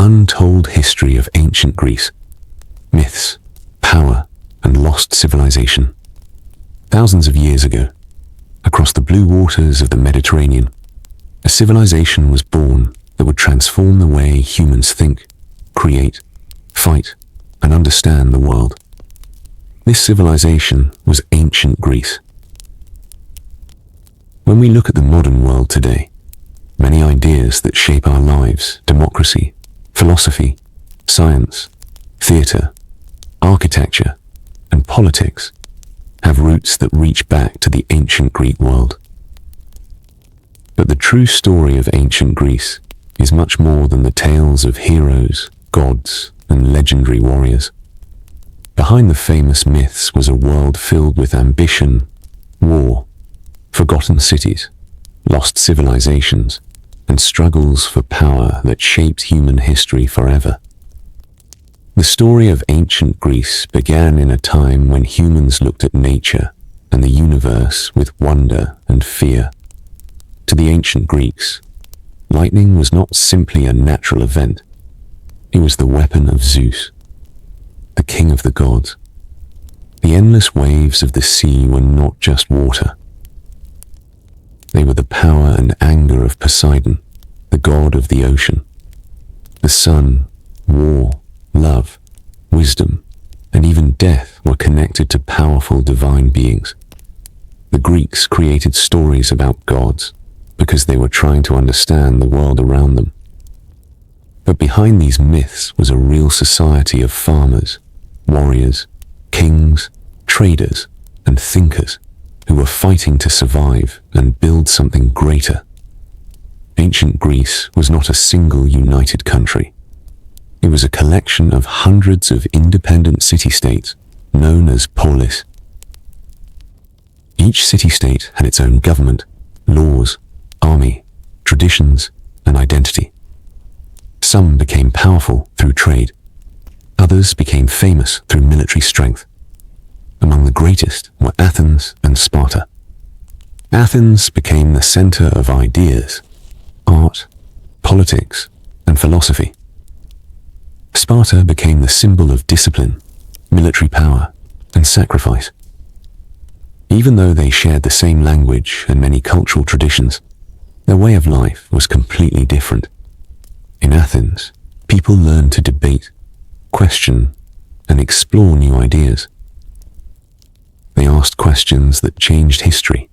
untold history of ancient Greece. Myths, power, and lost civilization. Thousands of years ago, across the blue waters of the Mediterranean, a civilization was born that would transform the way humans think, create, fight, and understand the world. This civilization was ancient Greece. When we look at the modern world today, many ideas that shape our lives, democracy, philosophy, science, theatre, architecture, and politics, have roots that reach back to the ancient Greek world. But the true story of ancient Greece is much more than the tales of heroes, gods, and legendary warriors. Behind the famous myths was a world filled with ambition, war, forgotten cities, lost civilizations, and struggles for power that shaped human history forever. The story of ancient Greece began in a time when humans looked at nature and the universe with wonder and fear. To the ancient Greeks, lightning was not simply a natural event. It was the weapon of Zeus, the king of the gods. The endless waves of the sea were not just water. They were the power and anger of Poseidon, the god of the ocean. The sun, war, love, wisdom, and even death were connected to powerful divine beings. The Greeks created stories about gods because they were trying to understand the world around them. But behind these myths was a real society of farmers, warriors, kings, traders, and thinkers who were fighting to survive and build something greater. Ancient Greece was not a single united country. It was a collection of hundreds of independent city-states known as polis. Each city-state had its own government, laws, army, traditions, and identity. Some became powerful through trade. Others became famous through military strength. Among the greatest were Athens and Sparta. Athens became the center of ideas, art, politics, and philosophy. Sparta became the symbol of discipline, military power, and sacrifice. Even though they shared the same language and many cultural traditions, their way of life was completely different. In Athens, people learned to debate, question, and explore new ideas. They asked questions that changed history.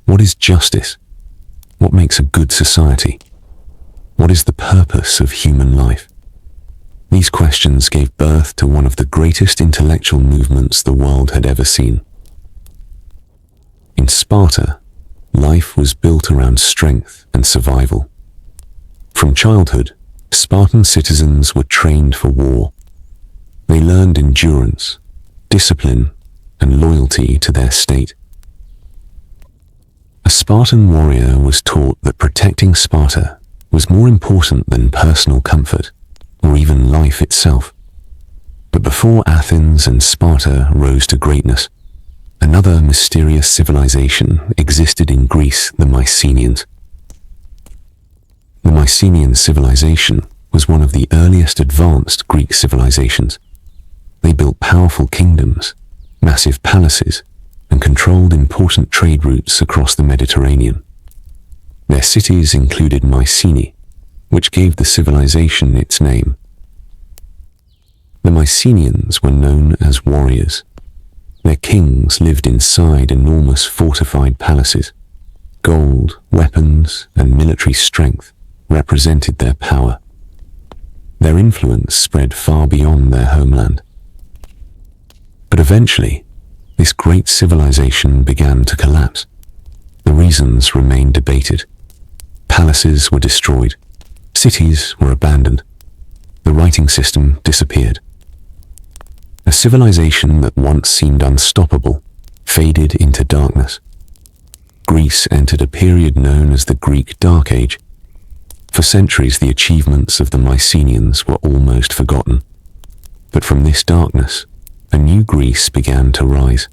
What is justice? What makes a good society? What is the purpose of human life? These questions gave birth to one of the greatest intellectual movements the world had ever seen. In Sparta, life was built around strength and survival. From childhood, Spartan citizens were trained for war. They learned endurance, discipline, and loyalty to their state. A Spartan warrior was taught that protecting Sparta was more important than personal comfort or even life itself. But before Athens and Sparta rose to greatness, another mysterious civilization existed in Greece, the Mycenaeans. The Mycenaean civilization was one of the earliest advanced Greek civilizations. They built powerful kingdoms, massive palaces, and controlled important trade routes across the Mediterranean. Their cities included Mycenae, which gave the civilization its name. The Mycenaeans were known as warriors. Their kings lived inside enormous fortified palaces. Gold, weapons, and military strength represented their power. Their influence spread far beyond their homeland. But eventually, this great civilization began to collapse. The reasons remained debated. Palaces were destroyed. Cities were abandoned. The writing system disappeared. A civilization that once seemed unstoppable faded into darkness. Greece entered a period known as the Greek Dark Age. For centuries, the achievements of the Mycenaeans were almost forgotten. But from this darkness, a new Greece began to rise.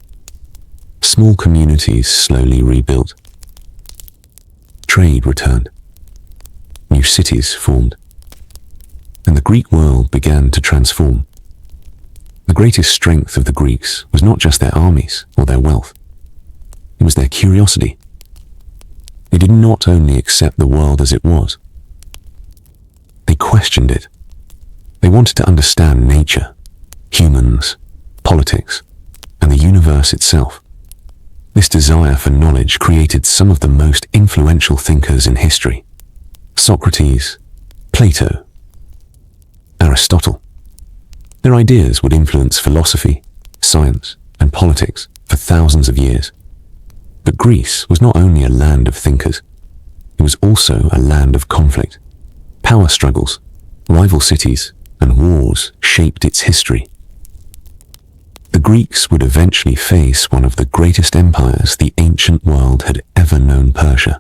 Small communities slowly rebuilt. Trade returned. New cities formed. the Greek world began to transform. The greatest strength of the Greeks was not just their armies or their wealth. It was their curiosity. They did not only accept the world as it was. They questioned it. They wanted to understand nature, humans, politics, and the universe itself. This desire for knowledge created some of the most influential thinkers in history: Socrates, Plato, Aristotle. Their ideas would influence philosophy, science, and politics for thousands of years. But Greece was not only a land of thinkers, it was also a land of conflict. Power struggles, rival cities, and wars shaped its history. The Greeks would eventually face one of the greatest empires the ancient world had ever known: Persia.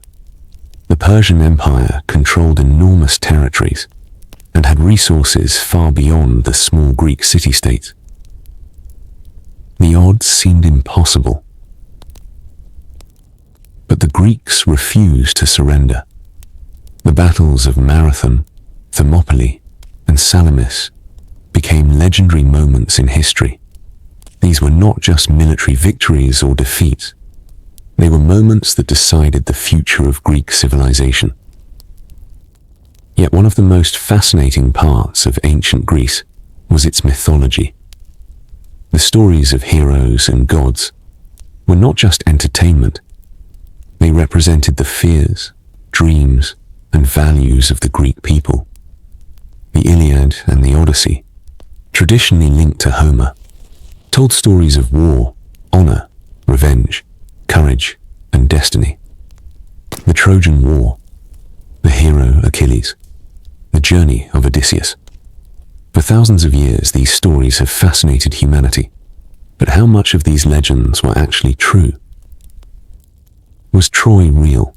The Persian Empire controlled enormous territories and had resources far beyond the small Greek city-states. The odds seemed impossible. But the Greeks refused to surrender. The battles of Marathon, Thermopylae, and Salamis became legendary moments in history. These were not just military victories or defeats. They were moments that decided the future of Greek civilization. Yet one of the most fascinating parts of ancient Greece was its mythology. The stories of heroes and gods were not just entertainment. They represented the fears, dreams, and values of the Greek people. The Iliad and the Odyssey, traditionally linked to Homer, told stories of war, honor, revenge, courage, and destiny. The Trojan War, the hero Achilles, the journey of Odysseus. For thousands of years, these stories have fascinated humanity. But how much of these legends were actually true? Was Troy real?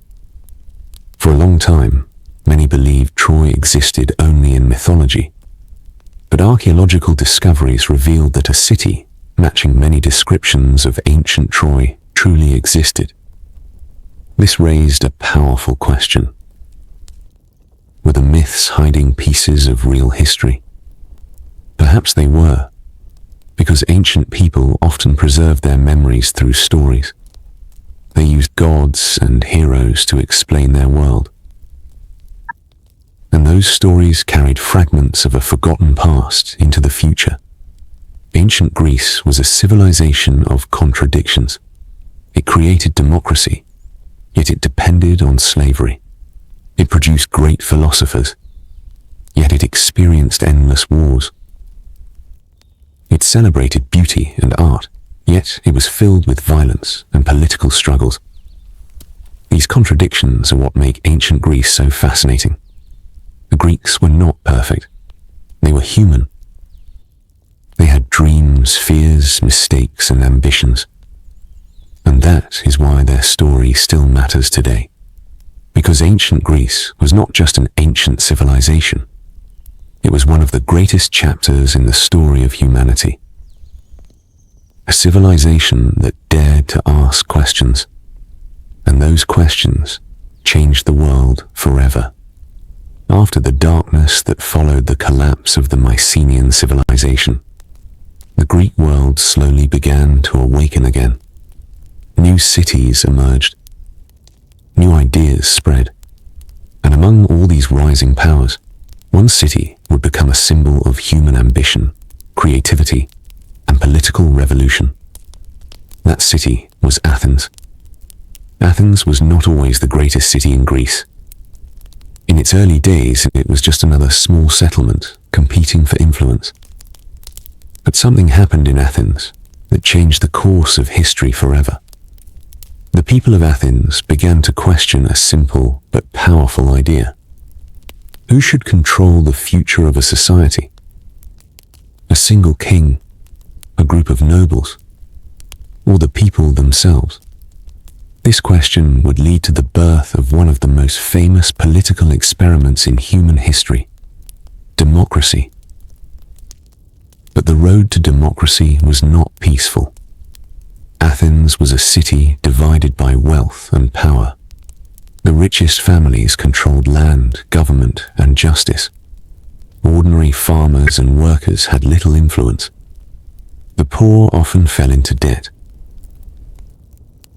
For a long time, many believed Troy existed only in mythology. But archaeological discoveries revealed that a city matching many descriptions of ancient Troy truly existed. This raised a powerful question. Were the myths hiding pieces of real history? Perhaps they were, because ancient people often preserved their memories through stories. They used gods and heroes to explain their world. And those stories carried fragments of a forgotten past into the future. Ancient Greece was a civilization of contradictions. It created democracy, yet it depended on slavery. It produced great philosophers, yet it experienced endless wars. It celebrated beauty and art, yet it was filled with violence and political struggles. These contradictions are what make ancient Greece so fascinating. The Greeks were not perfect. They were human. They had dreams, fears, mistakes, and ambitions. And that is why their story still matters today. Because ancient Greece was not just an ancient civilization. It was one of the greatest chapters in the story of humanity. A civilization that dared to ask questions. And those questions changed the world forever. After the darkness that followed the collapse of the Mycenaean civilization, the Greek world slowly began to awaken again. New cities emerged. New ideas spread. And among all these rising powers, one city would become a symbol of human ambition, creativity, and political revolution. That city was Athens. Athens was not always the greatest city in Greece. In its early days, it was just another small settlement competing for influence. But something happened in Athens that changed the course of history forever. The people of Athens began to question a simple but powerful idea. Who should control the future of a society? A single king, a group of nobles, or the people themselves? This question would lead to the birth of one of the most famous political experiments in human history: democracy. But the road to democracy was not peaceful. Athens was a city divided by wealth and power. The richest families controlled land, government, and justice. ordinary farmers and workers had little influence. The poor often fell into debt.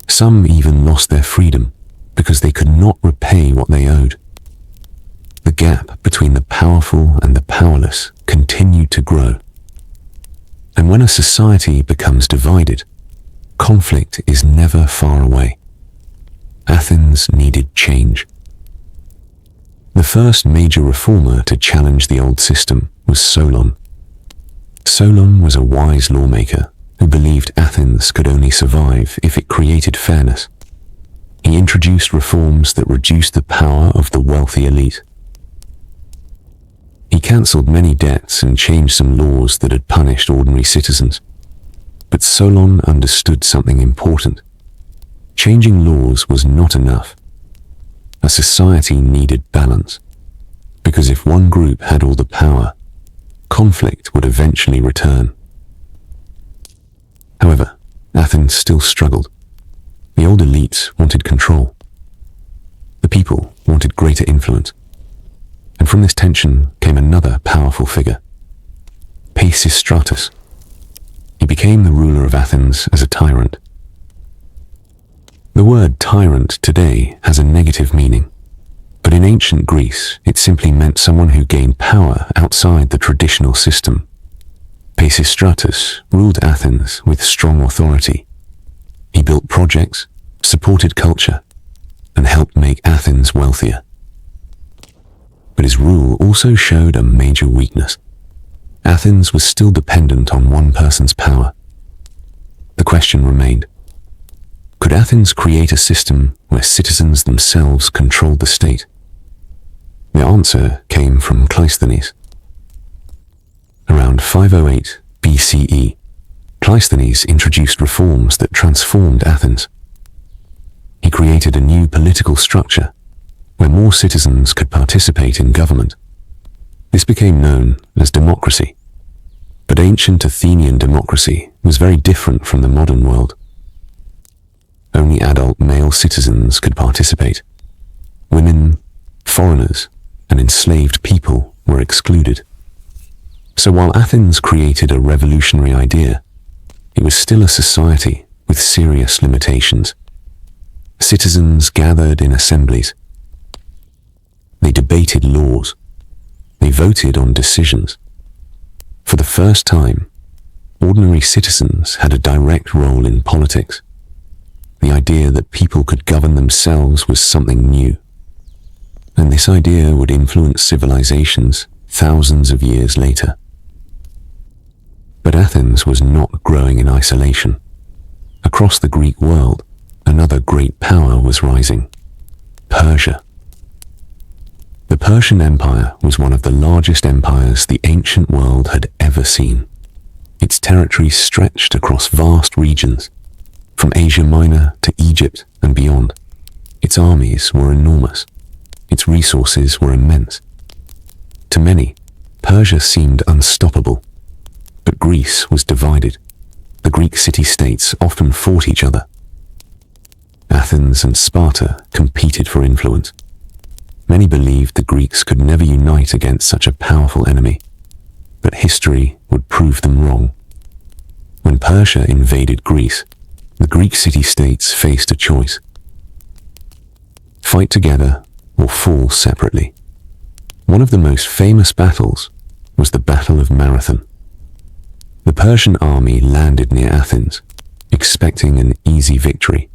Some even lost their freedom because they could not repay what they owed. The gap between the powerful and the powerless continued to grow. And when a society becomes divided, conflict is never far away. Athens needed change. The first major reformer to challenge the old system was Solon. Solon was a wise lawmaker who believed Athens could only survive if it created fairness. He introduced reforms that reduced the power of the wealthy elite. He cancelled many debts and changed some laws that had punished ordinary citizens. But Solon understood something important. Changing laws was not enough. A society needed balance, because if one group had all the power, conflict would eventually return. However, Athens still struggled. The old elites wanted control. The people wanted greater influence. And from this tension came another powerful figure, Pisistratus. He became the ruler of Athens as a tyrant. The word tyrant today has a negative meaning, but in ancient Greece it simply meant someone who gained power outside the traditional system. Pisistratus ruled Athens with strong authority. He built projects, supported culture, and helped make Athens wealthier. But his rule also showed a major weakness. Athens was still dependent on one person's power. The question remained, could Athens create a system where citizens themselves controlled the state? The answer came from Cleisthenes. Around 508 BCE, Cleisthenes introduced reforms that transformed Athens. He created a new political structure where more citizens could participate in government. This became known as democracy. But ancient Athenian democracy was very different from the modern world. Only adult male citizens could participate. Women, foreigners, and enslaved people were excluded. So while Athens created a revolutionary idea, it was still a society with serious limitations. Citizens gathered in assemblies. They debated laws. They voted on decisions. For the first time, ordinary citizens had a direct role in politics. The idea that people could govern themselves was something new. And this idea would influence civilizations thousands of years later. But Athens was not growing in isolation. Across the Greek world, another great power was rising: Persia. The Persian Empire was one of the largest empires the ancient world had ever seen. Its territories stretched across vast regions, from Asia Minor to Egypt and beyond. Its armies were enormous. Its resources were immense. To many, Persia seemed unstoppable. But Greece was divided. The Greek city-states often fought each other. Athens and Sparta competed for influence. Many believed the Greeks could never unite against such a powerful enemy, but history would prove them wrong. When Persia invaded Greece, the Greek city-states faced a choice: fight together or fall separately. One of the most famous battles was the Battle of Marathon. The Persian army landed near Athens, expecting an easy victory.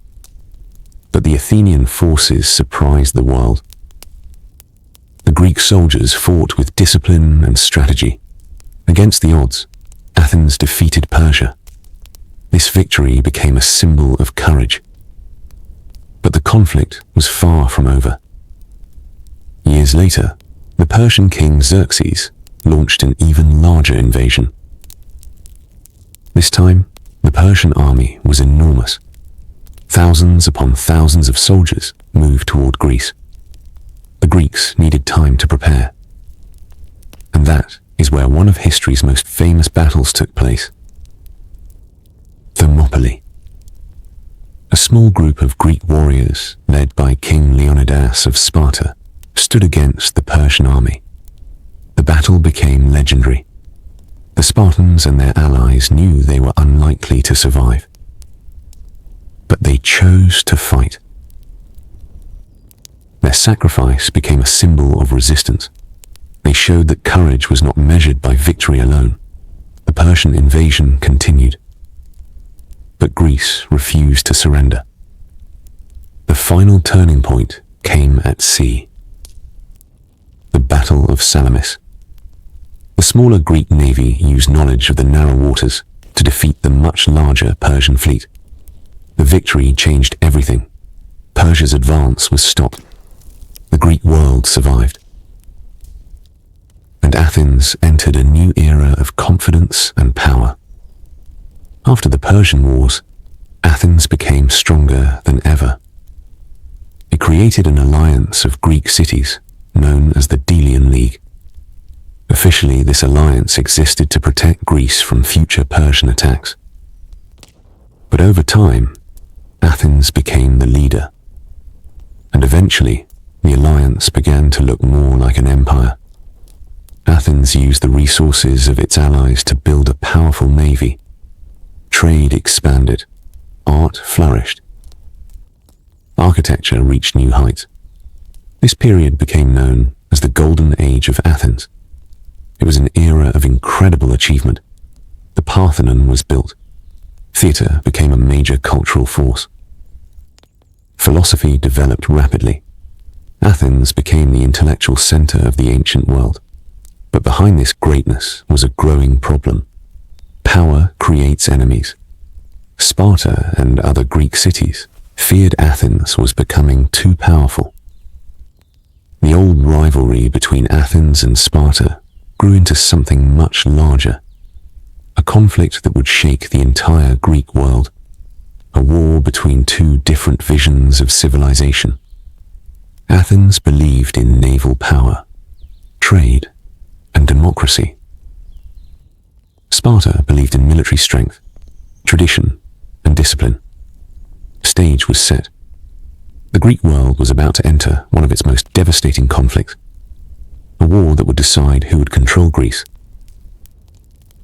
But the Athenian forces surprised the world. The Greek soldiers fought with discipline and strategy. Against the odds, Athens defeated Persia. This victory became a symbol of courage. But the conflict was far from over. Years later, the Persian king Xerxes launched an even larger invasion. This time, the Persian army was enormous. Thousands upon thousands of soldiers moved toward Greece. The Greeks needed time to prepare. And that is where one of history's most famous battles took place. Thermopylae. A small group of Greek warriors, led by King Leonidas of Sparta, stood against the Persian army. The battle became legendary. The Spartans and their allies knew they were unlikely to survive. But they chose to fight. Their sacrifice became a symbol of resistance. They showed that courage was not measured by victory alone. The Persian invasion continued. But Greece refused to surrender. The final turning point came at sea. The Battle of Salamis. The smaller Greek navy used knowledge of the narrow waters to defeat the much larger Persian fleet. The victory changed everything. Persia's advance was stopped. The Greek world survived. And Athens entered a new era of confidence and power. After the Persian Wars, Athens became stronger than ever. It created an alliance of Greek cities known as the Delian League. Officially, this alliance existed to protect Greece from future Persian attacks. But over time, Athens became the leader. And eventually, the alliance began to look more like an empire. Athens used the resources of its allies to build a powerful navy. Trade expanded. Art flourished. Architecture reached new heights. This period became known as the Golden Age of Athens. It was an era of incredible achievement. The Parthenon was built. Theatre became a major cultural force. Philosophy developed rapidly. Athens became the intellectual center of the ancient world. But behind this greatness was a growing problem. Power creates enemies. Sparta and other Greek cities feared Athens was becoming too powerful. The old rivalry between Athens and Sparta grew into something much larger. A conflict that would shake the entire Greek world. A war between two different visions of civilization. Athens believed in naval power, trade, and democracy. Sparta believed in military strength, tradition, and discipline. Stage was set. The Greek world was about to enter one of its most devastating conflicts. A war that would decide who would control Greece.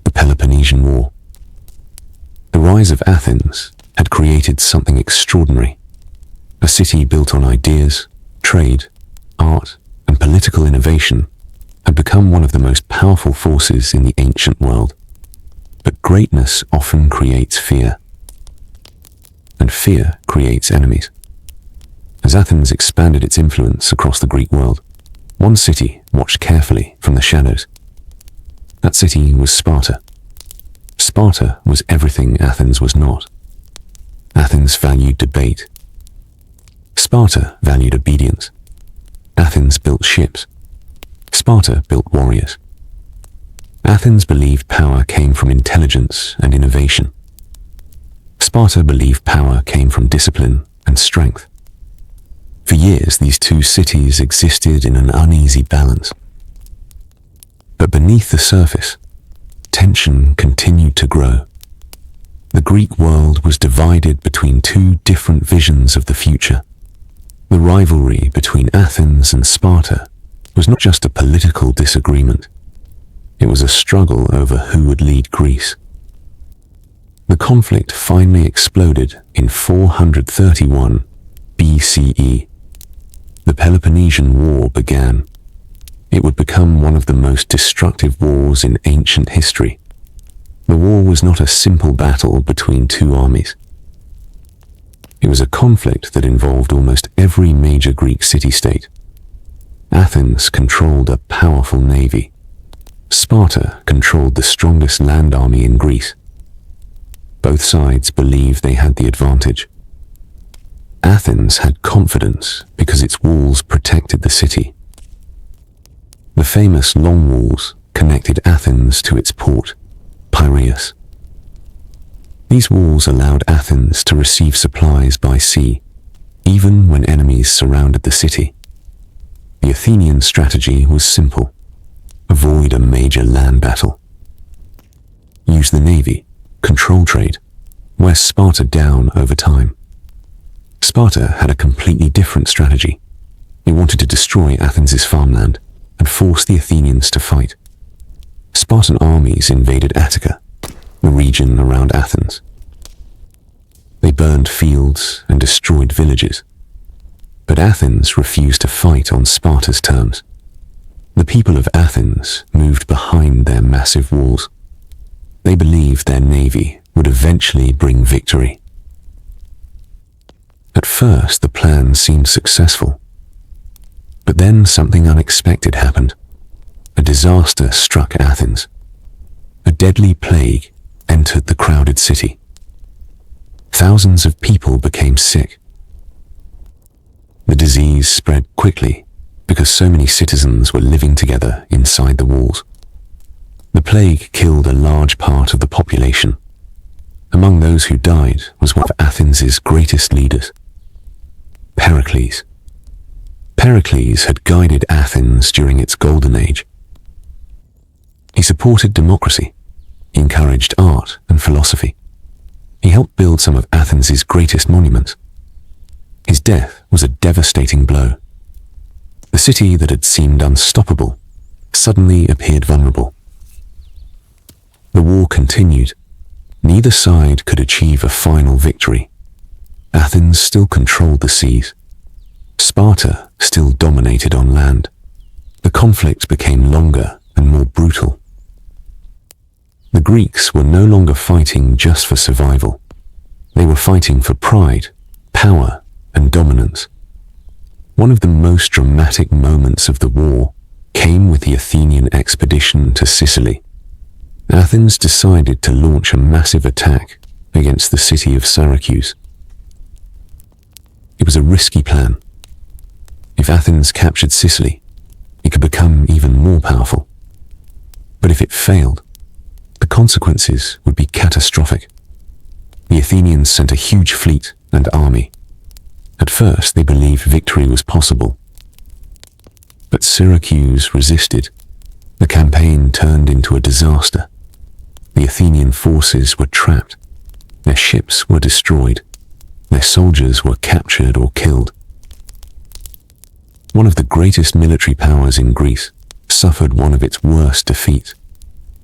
The Peloponnesian War. The rise of Athens had created something extraordinary. A city built on ideas, trade, art, and political innovation had become one of the most powerful forces in the ancient world. But greatness often creates fear. And fear creates enemies. As Athens expanded its influence across the Greek world, one city watched carefully from the shadows. That city was Sparta. Sparta was everything Athens was not. Athens valued debate. Sparta valued obedience. Athens built ships. Sparta built warriors. Athens believed power came from intelligence and innovation. Sparta believed power came from discipline and strength. For years, these two cities existed in an uneasy balance. But beneath the surface, tension continued to grow. The Greek world was divided between two different visions of the future. The rivalry between Athens and Sparta was not just a political disagreement. It was a struggle over who would lead Greece. The conflict finally exploded in 431 BCE. The Peloponnesian War began. It would become one of the most destructive wars in ancient history. The war was not a simple battle between two armies. It was a conflict that involved almost every major Greek city-state. Athens controlled a powerful navy. Sparta controlled the strongest land army in Greece. Both sides believed they had the advantage. Athens had confidence because its walls protected the city. The famous Long Walls connected Athens to its port, Piraeus. These walls allowed Athens to receive supplies by sea, even when enemies surrounded the city. The Athenian strategy was simple. Avoid a major land battle. Use the navy, control trade, wear Sparta down over time. Sparta had a completely different strategy. It wanted to destroy Athens' farmland, and forced the Athenians to fight. Spartan armies invaded Attica, the region around Athens. They burned fields and destroyed villages. But Athens refused to fight on Sparta's terms. The people of Athens moved behind their massive walls. They believed their navy would eventually bring victory. At first, the plan seemed successful. But then something unexpected happened. A disaster struck Athens. A deadly plague entered the crowded city. Thousands of people became sick. The disease spread quickly because so many citizens were living together inside the walls. The plague killed a large part of the population. Among those who died was one of Athens' greatest leaders, Pericles. Pericles had guided Athens during its golden age. He supported democracy. He encouraged art and philosophy. He helped build some of Athens' greatest monuments. His death was a devastating blow. The city that had seemed unstoppable suddenly appeared vulnerable. The war continued. Neither side could achieve a final victory. Athens still controlled the seas. Sparta still dominated on land. The conflict became longer and more brutal. The Greeks were no longer fighting just for survival. They were fighting for pride, power, and dominance. One of the most dramatic moments of the war came with the Athenian expedition to Sicily. Athens decided to launch a massive attack against the city of Syracuse. It was a risky plan. If Athens captured Sicily, it could become even more powerful. But if it failed, the consequences would be catastrophic. The Athenians sent a huge fleet and army. At first, they believed victory was possible. But Syracuse resisted. The campaign turned into a disaster. The Athenian forces were trapped. Their ships were destroyed. Their soldiers were captured or killed. One of the greatest military powers in Greece suffered one of its worst defeats.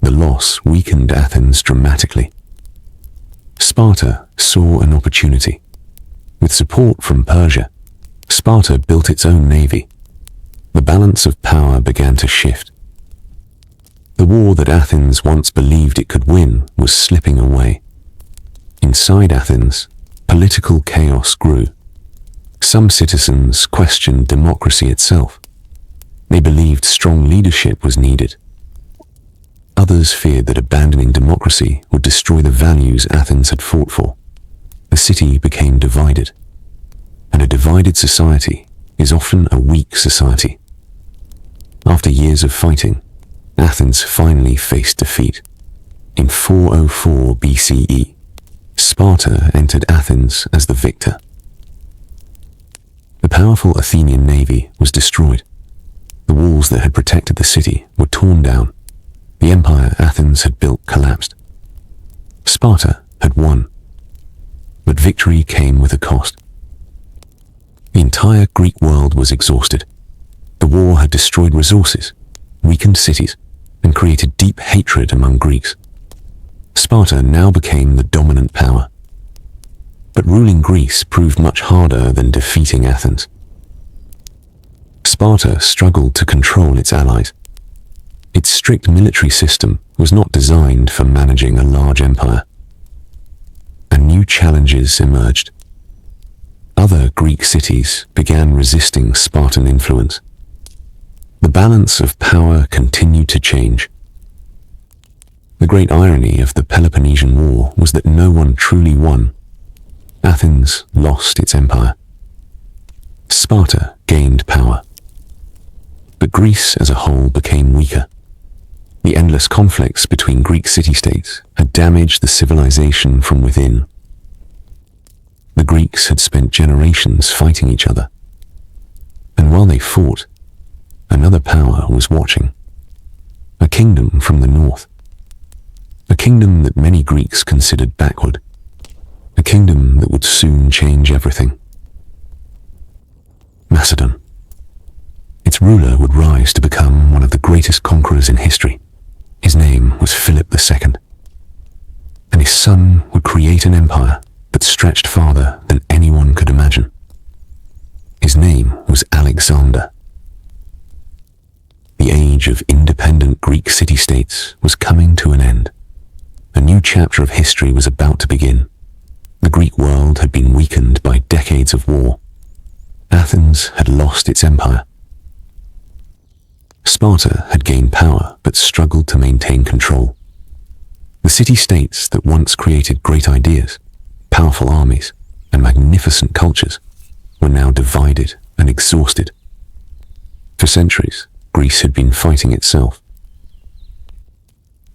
The loss weakened Athens dramatically. Sparta saw an opportunity. With support from Persia, Sparta built its own navy. The balance of power began to shift. The war that Athens once believed it could win was slipping away. Inside Athens, political chaos grew. Some citizens questioned democracy itself. They believed strong leadership was needed. Others feared that abandoning democracy would destroy the values Athens had fought for. The city became divided. And a divided society is often a weak society. After years of fighting, Athens finally faced defeat. In 404 BCE, Sparta entered Athens as the victor. The powerful Athenian navy was destroyed. The walls that had protected the city were torn down. The empire Athens had built collapsed. Sparta had won. But victory came with a cost. The entire Greek world was exhausted. The war had destroyed resources, weakened cities, and created deep hatred among Greeks. Sparta now became the dominant power. But ruling Greece proved much harder than defeating Athens. Sparta struggled to control its allies. Its strict military system was not designed for managing a large empire. And new challenges emerged. Other Greek cities began resisting Spartan influence. The balance of power continued to change. The great irony of the Peloponnesian War was that no one truly won. Athens lost its empire. Sparta gained power. But Greece as a whole became weaker. The endless conflicts between Greek city-states had damaged the civilization from within. The Greeks had spent generations fighting each other. And while they fought, another power was watching. A kingdom from the north. A kingdom that many Greeks considered backward. A kingdom that would soon change everything. Macedon. Its ruler would rise to become one of the greatest conquerors in history. His name was Philip II, and his son would create an empire that stretched farther than anyone could imagine. His name was Alexander. The age of independent Greek city-states was coming to an end. A new chapter of history was about to begin. The Greek world had been weakened by decades of war. Athens had lost its empire. Sparta had gained power but struggled to maintain control. The city-states that once created great ideas, powerful armies, and magnificent cultures were now divided and exhausted. For centuries, Greece had been fighting itself.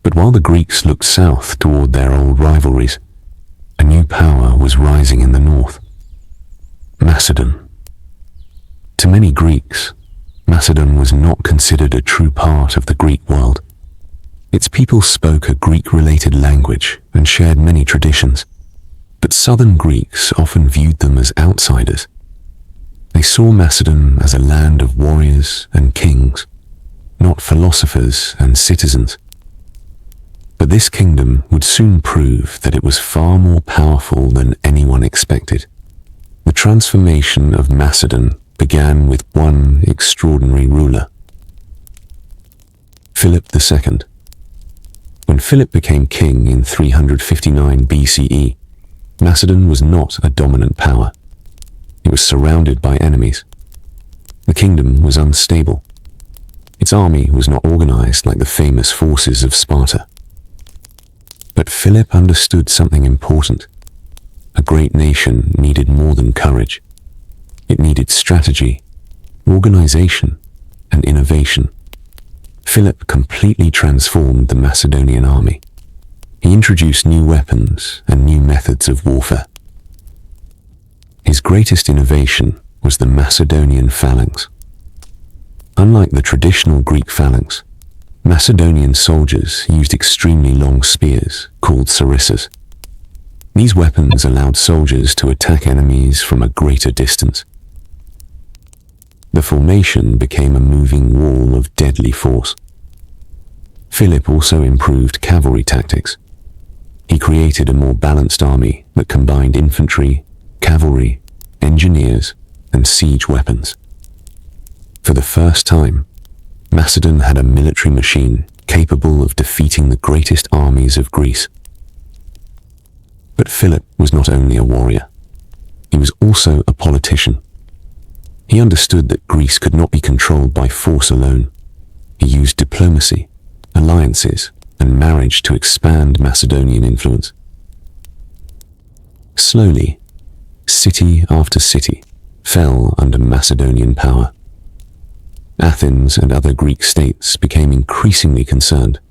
But while the Greeks looked south toward their old rivalries, a new power was rising in the north. Macedon. To many Greeks, Macedon was not considered a true part of the Greek world. Its people spoke a Greek-related language and shared many traditions, but southern Greeks often viewed them as outsiders. They saw Macedon as a land of warriors and kings, not philosophers and citizens. But this kingdom would soon prove that it was far more powerful than anyone expected. The transformation of Macedon began with one extraordinary ruler, Philip II. When Philip became king in 359 BCE, Macedon was not a dominant power. It was surrounded by enemies. The kingdom was unstable. Its army was not organized like the famous forces of Sparta. But Philip understood something important. A great nation needed more than courage. It needed strategy, organization, and innovation. Philip completely transformed the Macedonian army. He introduced new weapons and new methods of warfare. His greatest innovation was the Macedonian phalanx. Unlike the traditional Greek phalanx, Macedonian soldiers used extremely long spears called sarissas. These weapons allowed soldiers to attack enemies from a greater distance. The formation became a moving wall of deadly force. Philip also improved cavalry tactics. He created a more balanced army that combined infantry, cavalry, engineers, and siege weapons. For the first time, Macedon had a military machine capable of defeating the greatest armies of Greece. But Philip was not only a warrior, he was also a politician. He understood that Greece could not be controlled by force alone. He used diplomacy, alliances, and marriage to expand Macedonian influence. Slowly, city after city fell under Macedonian power. Athens and other Greek states became increasingly concerned.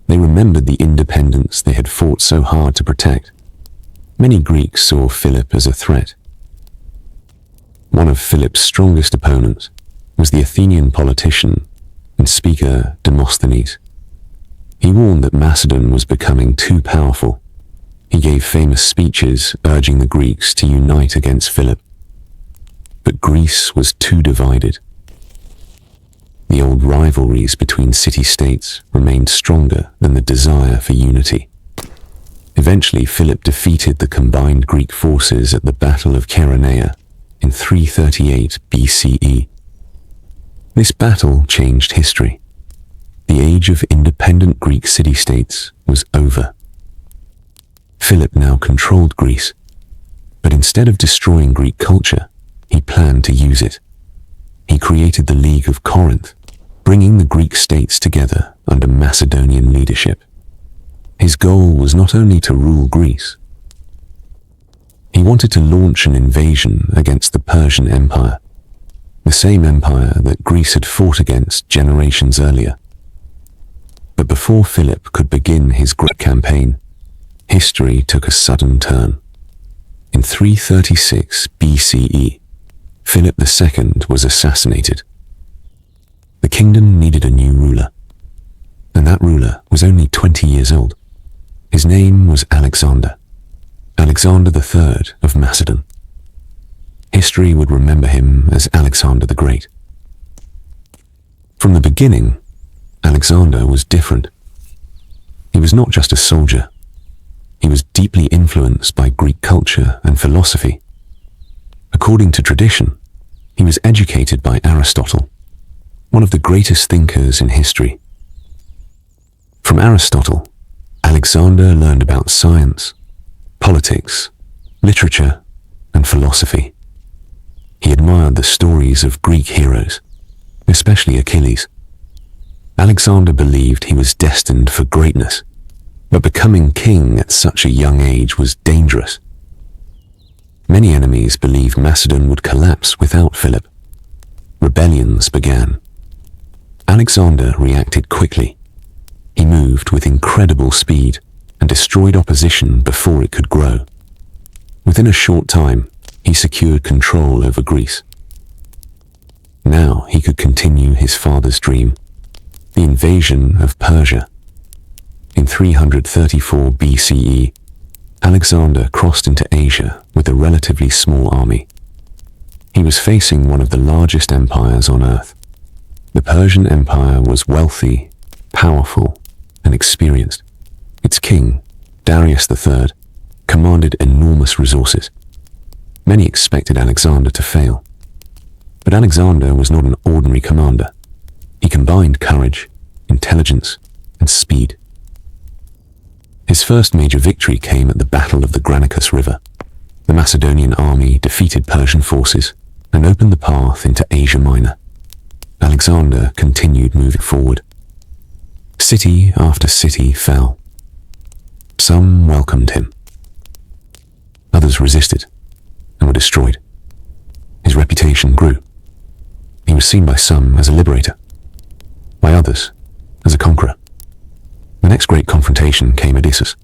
They remembered the independence they had fought so hard to protect. Many Greeks saw Philip as a threat. One of Philip's strongest opponents was the Athenian politician and speaker Demosthenes. He warned that Macedon was becoming too powerful. He gave famous speeches urging the Greeks to unite against Philip. But Greece was too divided. The old rivalries between city-states remained stronger than the desire for unity. Eventually, Philip defeated the combined Greek forces at the Battle of Chaeronea in 338 BCE. This battle changed history. The age of independent Greek city-states was over. Philip now controlled Greece, but instead of destroying Greek culture, he planned to use it. He created the League of Corinth, bringing the Greek states together under Macedonian leadership. His goal was not only to rule Greece. He wanted to launch an invasion against the Persian Empire, the same empire that Greece had fought against generations earlier. But before Philip could begin his great campaign, history took a sudden turn. In 336 BCE, Philip II was assassinated. The kingdom needed a new ruler, and that ruler was only 20 years old. His name was Alexander III of Macedon. History would remember him as Alexander the Great. From the beginning, Alexander was different. He was not just a soldier. He was deeply influenced by Greek culture and philosophy. According to tradition, he was educated by Aristotle, one of the greatest thinkers in history. From Aristotle, Alexander learned about science, politics, literature, and philosophy. He admired the stories of Greek heroes, especially Achilles. Alexander believed he was destined for greatness, but becoming king at such a young age was dangerous. Many enemies believed Macedon would collapse without Philip. Rebellions began. Alexander reacted quickly. He moved with incredible speed and destroyed opposition before it could grow. Within a short time, he secured control over Greece. Now he could continue his father's dream, the invasion of Persia. In 334 BCE, Alexander crossed into Asia with a relatively small army. He was facing one of the largest empires on earth. The Persian Empire was wealthy, powerful, and experienced. Its king, Darius III, commanded enormous resources. Many expected Alexander to fail. But Alexander was not an ordinary commander. He combined courage, intelligence, and speed. His first major victory came at the Battle of the Granicus River. The Macedonian army defeated Persian forces and opened the path into Asia Minor. Alexander continued moving forward. City after city fell. Some welcomed him. Others resisted and were destroyed. His reputation grew. He was seen by some as a liberator, by others as a conqueror. The next great confrontation came at Issus.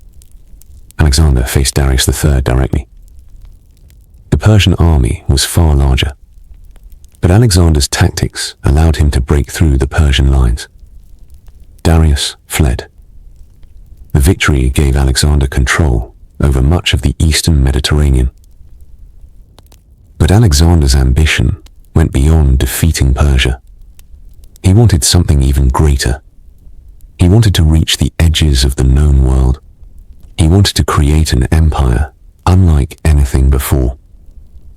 Alexander faced Darius III directly. The Persian army was far larger, but Alexander's tactics allowed him to break through the Persian lines. Darius fled. The victory gave Alexander control over much of the eastern Mediterranean. But Alexander's ambition went beyond defeating Persia. He wanted something even greater. He wanted to reach the edges of the known world. He wanted to create an empire unlike anything before.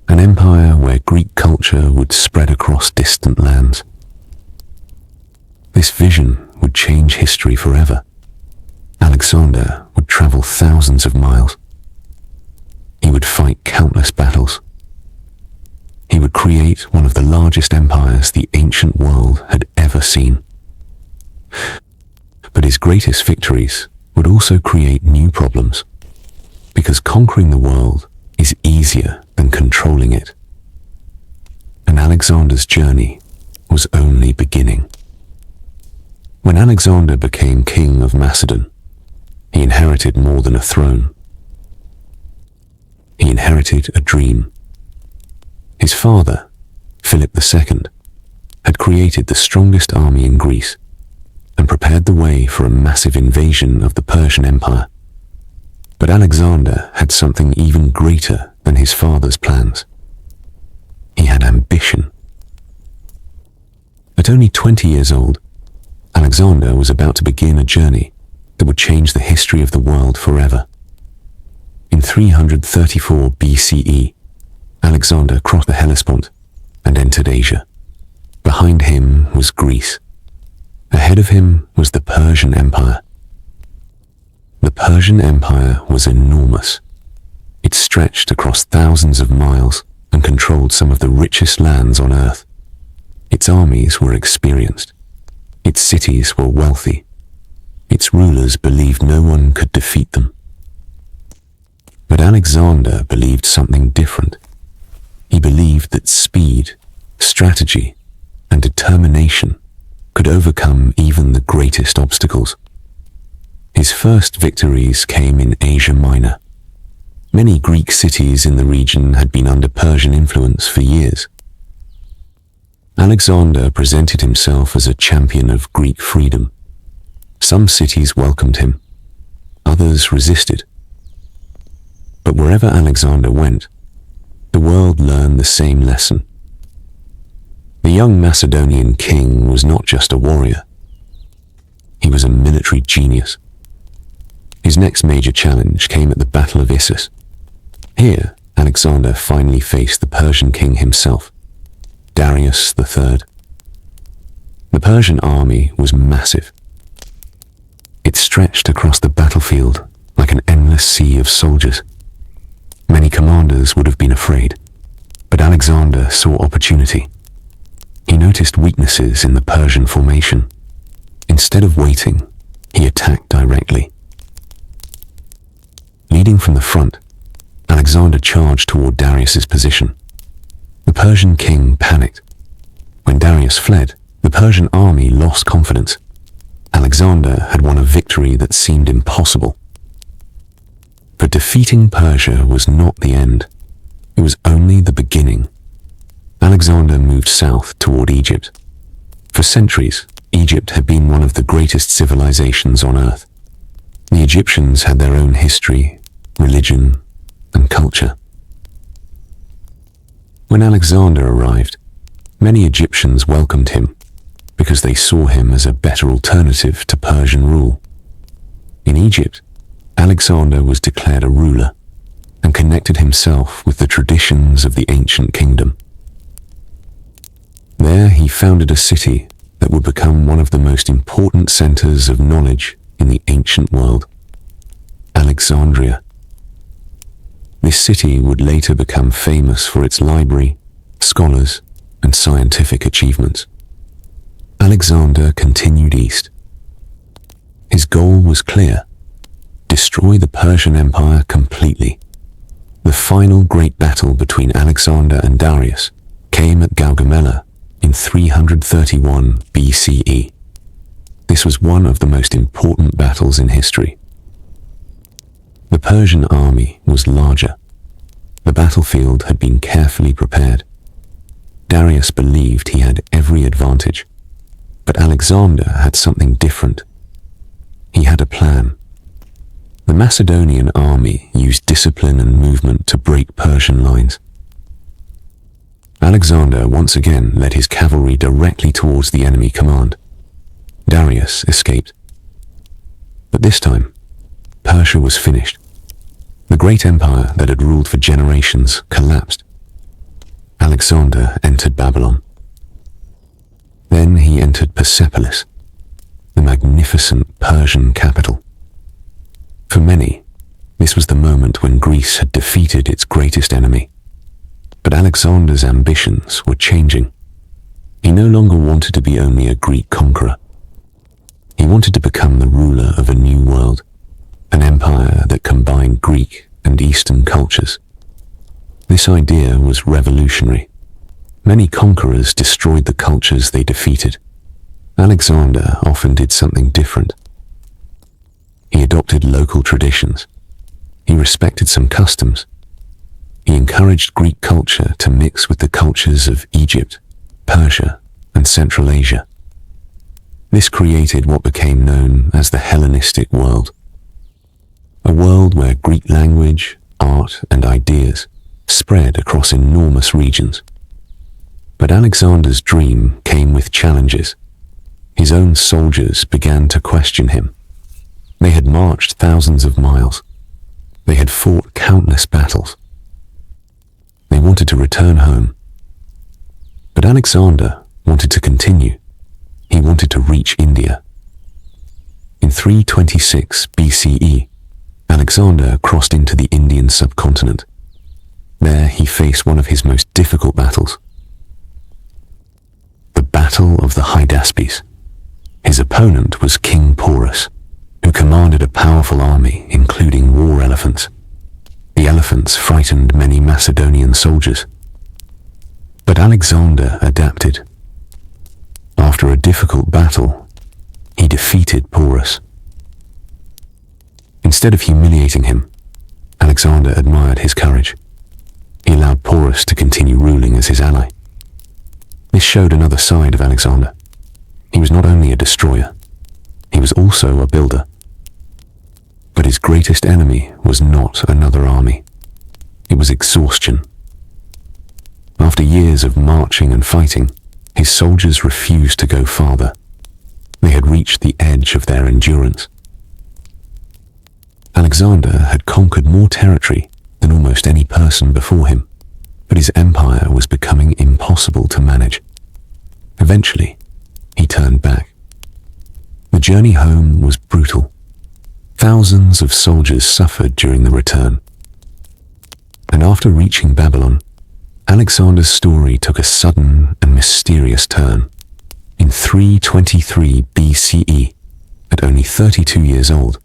An empire where Greek culture would spread across distant lands. This vision would change history forever. Alexander would travel thousands of miles. He would fight countless battles. He would create one of the largest empires the ancient world had ever seen. But his greatest victories would also create new problems, because conquering the world is easier than controlling it. And Alexander's journey was only beginning. When Alexander became king of Macedon, he inherited more than a throne. He inherited a dream. His father, Philip II, had created the strongest army in Greece and prepared the way for a massive invasion of the Persian Empire. But Alexander had something even greater than his father's plans. He had ambition. At only 20 years old, Alexander was about to begin a journey that would change the history of the world forever. In 334 BCE, Alexander crossed the Hellespont and entered Asia. Behind him was Greece. Ahead of him was the Persian Empire. The Persian Empire was enormous. It stretched across thousands of miles and controlled some of the richest lands on earth. Its armies were experienced. Its cities were wealthy. Its rulers believed no one could defeat them. But Alexander believed something different. He believed that speed, strategy, and determination could overcome even the greatest obstacles. His first victories came in Asia Minor. Many Greek cities in the region had been under Persian influence for years. Alexander presented himself as a champion of Greek freedom. Some cities welcomed him, others resisted. But wherever Alexander went, the world learned the same lesson. The young Macedonian king was not just a warrior. He was a military genius. His next major challenge came at the Battle of Issus. Here, Alexander finally faced the Persian king himself, Darius III. The Persian army was massive. It stretched across the battlefield like an endless sea of soldiers. Many commanders would have been afraid, but Alexander saw opportunity. He noticed weaknesses in the Persian formation. Instead of waiting, he attacked directly. Leading from the front, Alexander charged toward Darius's position. The Persian king panicked. When Darius fled, the Persian army lost confidence. Alexander had won a victory that seemed impossible. But defeating Persia was not the end. It was only the beginning. Alexander moved south toward Egypt. For centuries, Egypt had been one of the greatest civilizations on earth. The Egyptians had their own history, religion, and culture. When Alexander arrived, many Egyptians welcomed him because they saw him as a better alternative to Persian rule. In Egypt, Alexander was declared a ruler and connected himself with the traditions of the ancient kingdom. There he founded a city that would become one of the most important centers of knowledge in the ancient world, Alexandria. This city would later become famous for its library, scholars, and scientific achievements. Alexander continued east. His goal was clear: destroy the Persian Empire completely. The final great battle between Alexander and Darius came at Gaugamela in 331 BCE. This was one of the most important battles in history. The Persian army was larger. The battlefield had been carefully prepared. Darius believed he had every advantage, but Alexander had something different. He had a plan. The Macedonian army used discipline and movement to break Persian lines. Alexander once again led his cavalry directly towards the enemy command. Darius escaped. But this time, Persia was finished. The great empire that had ruled for generations collapsed. Alexander entered Babylon. Then he entered Persepolis, the magnificent Persian capital. For many, this was the moment when Greece had defeated its greatest enemy. But Alexander's ambitions were changing. He no longer wanted to be only a Greek conqueror. He wanted to become the ruler of a new world, an empire that combined Greek and Eastern cultures. This idea was revolutionary. Many conquerors destroyed the cultures they defeated. Alexander often did something different. He adopted local traditions. He respected some customs. He encouraged Greek culture to mix with the cultures of Egypt, Persia, and Central Asia. This created what became known as the Hellenistic world, a world where Greek language, art, and ideas spread across enormous regions. But Alexander's dream came with challenges. His own soldiers began to question him. They had marched thousands of miles. They had fought countless battles. They wanted to return home. But Alexander wanted to continue. He wanted to reach India. In 326 BCE, Alexander crossed into the Indian subcontinent. There he faced one of his most difficult battles. The Battle of the Hydaspes. His opponent was King Porus, who commanded a powerful army, including war elephants. The elephants frightened many Macedonian soldiers. But Alexander adapted. After a difficult battle, he defeated Porus. Instead of humiliating him, Alexander admired his courage. He allowed Porus to continue ruling as his ally. This showed another side of Alexander. He was not only a destroyer, he was also a builder. But his greatest enemy was not another army. It was exhaustion. After years of marching and fighting, His soldiers refused to go farther. They had reached the edge of their endurance. Alexander had conquered more territory than almost any person before him, but his empire was becoming impossible to manage. Eventually, he turned back. The journey home was brutal. Thousands of soldiers suffered during the return. And after reaching Babylon, Alexander's story took a sudden and mysterious turn. In 323 BCE, at only 32 years old,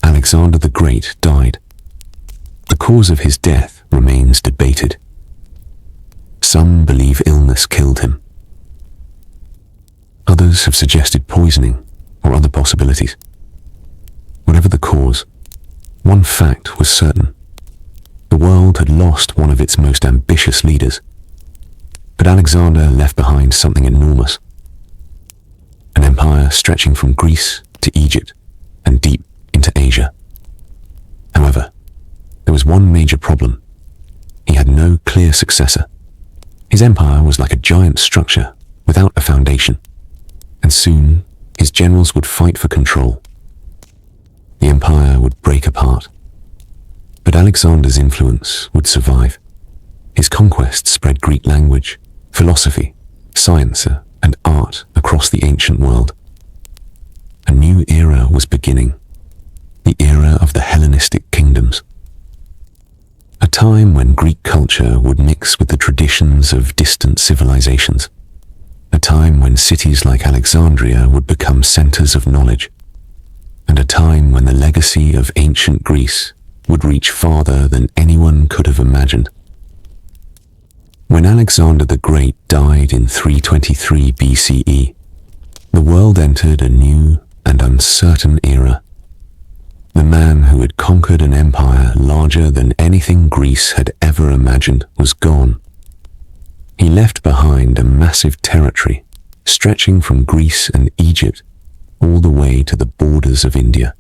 Alexander the Great died. The cause of his death remains debated. Some believe illness killed him. Others have suggested poisoning or other possibilities. Whatever the cause, one fact was certain. The world had lost one of its most ambitious leaders. But Alexander left behind something enormous. An empire stretching from Greece to Egypt and deep into Asia. However, there was one major problem. He had no clear successor. His empire was like a giant structure without a foundation, and soon his generals would fight for control. The empire would break apart. But Alexander's influence would survive. His conquests spread Greek language, philosophy, science, and art across the ancient world. A new era was beginning, the era of the Hellenistic kingdoms. A time when Greek culture would mix with the traditions of distant civilizations. A time when cities like Alexandria would become centers of knowledge. And a time when the legacy of ancient Greece would reach farther than anyone could have imagined. When Alexander the Great died in 323 BCE, the world entered a new and uncertain era. The man who had conquered an empire larger than anything Greece had ever imagined was gone. He left behind a massive territory stretching from Greece and Egypt all the way to the borders of India.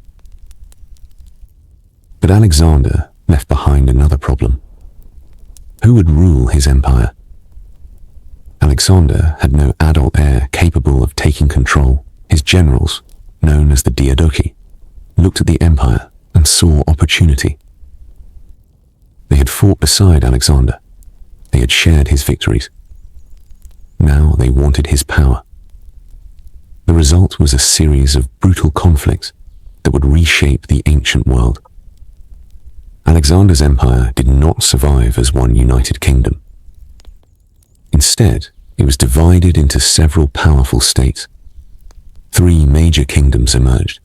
But Alexander left behind another problem. Who would rule his empire? Alexander had no adult heir capable of taking control. His generals, known as the Diadochi, looked at the empire and saw opportunity. They had fought beside Alexander. They had shared his victories. Now they wanted his power. The result was a series of brutal conflicts that would reshape the ancient world. Alexander's empire did not survive as one united kingdom. Instead, it was divided into several powerful states. Three major kingdoms emerged: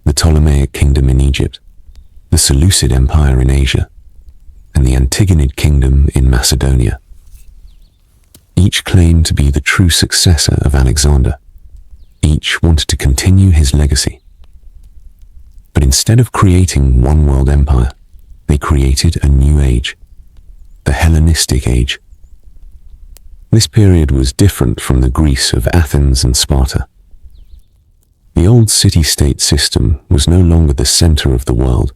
the Ptolemaic kingdom in Egypt, the Seleucid Empire in Asia, and the Antigonid kingdom in Macedonia. Each claimed to be the true successor of Alexander. Each wanted to continue his legacy. But instead of creating one world empire, they created a new age, the Hellenistic Age. This period was different from the Greece of Athens and Sparta. The old city-state system was no longer the center of the world.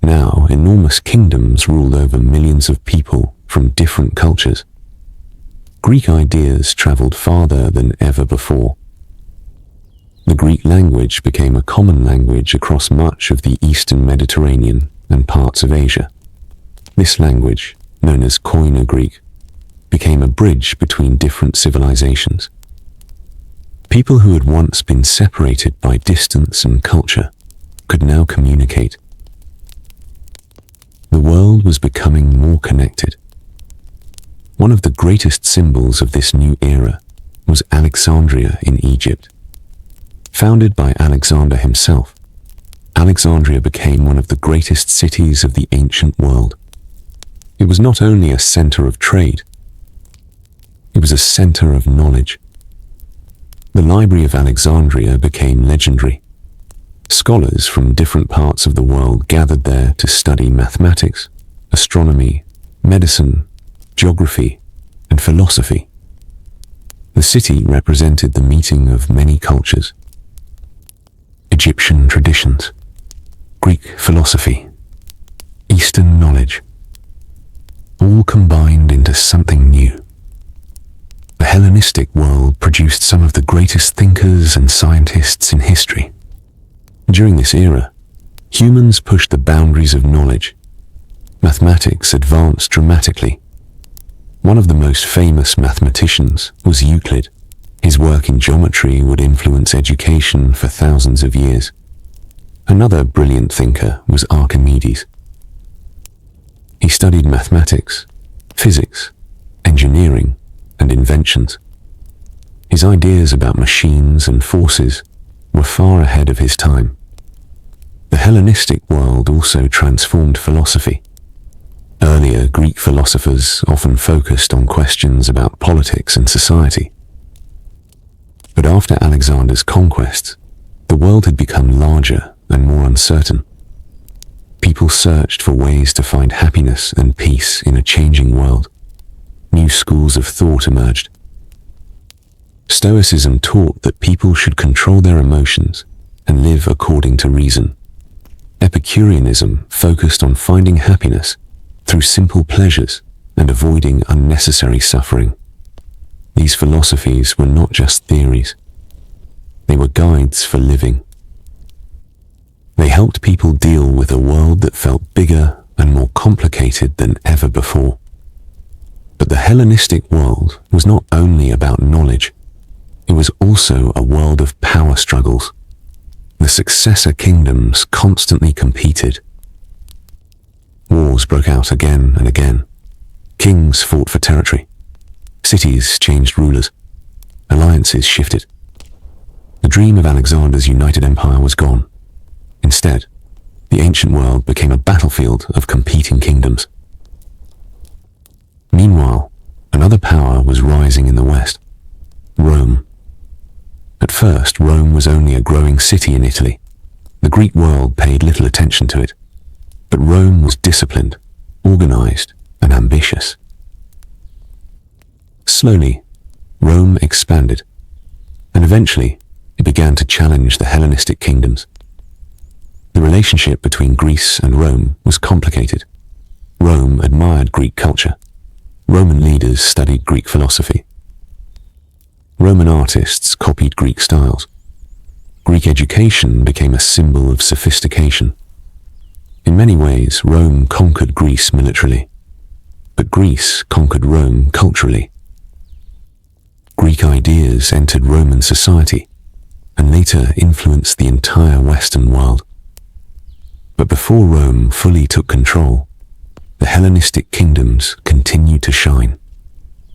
Now, enormous kingdoms ruled over millions of people from different cultures. Greek ideas traveled farther than ever before. The Greek language became a common language across much of the Eastern Mediterranean and parts of Asia. This language, known as Koine Greek, became a bridge between different civilizations. People who had once been separated by distance and culture could now communicate. The world was becoming more connected. One of the greatest symbols of this new era was Alexandria in Egypt. Founded by Alexander himself, Alexandria became one of the greatest cities of the ancient world. It was not only a center of trade, it was a center of knowledge. The Library of Alexandria became legendary. Scholars from different parts of the world gathered there to study mathematics, astronomy, medicine, geography, and philosophy. The city represented the meeting of many cultures. Egyptian traditions, Greek philosophy, Eastern knowledge, all combined into something new. the Hellenistic world produced some of the greatest thinkers and scientists in history. During this era, humans pushed the boundaries of knowledge. Mathematics advanced dramatically. One of the most famous mathematicians was Euclid. His work in geometry would influence education for thousands of years. Another brilliant thinker was Archimedes. He studied mathematics, physics, engineering, and inventions. His ideas about machines and forces were far ahead of his time. The Hellenistic world also transformed philosophy. Earlier Greek philosophers often focused on questions about politics and society. But after Alexander's conquests, the world had become larger and more uncertain. People searched for ways to find happiness and peace in a changing world. New schools of thought emerged. Stoicism taught that people should control their emotions and live according to reason. Epicureanism focused on finding happiness through simple pleasures and avoiding unnecessary suffering. These philosophies were not just theories. They were guides for living. They helped people deal with a world that felt bigger and more complicated than ever before. But the Hellenistic world was not only about knowledge. It was also a world of power struggles. The successor kingdoms constantly competed. Wars broke out again and again. Kings fought for territory. Cities changed rulers. Alliances shifted. The dream of Alexander's united empire was gone. Instead, the ancient world became a battlefield of competing kingdoms. Meanwhile, another power was rising in the west: Rome. At first, Rome was only a growing city in Italy. The Greek world paid little attention to it. But Rome was disciplined, organized, and ambitious. Slowly, Rome expanded, and eventually it began to challenge the Hellenistic kingdoms. The relationship between Greece and Rome was complicated. Rome admired Greek culture. Roman leaders studied Greek philosophy. Roman artists copied Greek styles. Greek education became a symbol of sophistication. In many ways, Rome conquered Greece militarily, but Greece conquered Rome culturally. Greek ideas entered Roman society and later influenced the entire Western world. But before Rome fully took control, the Hellenistic kingdoms continued to shine.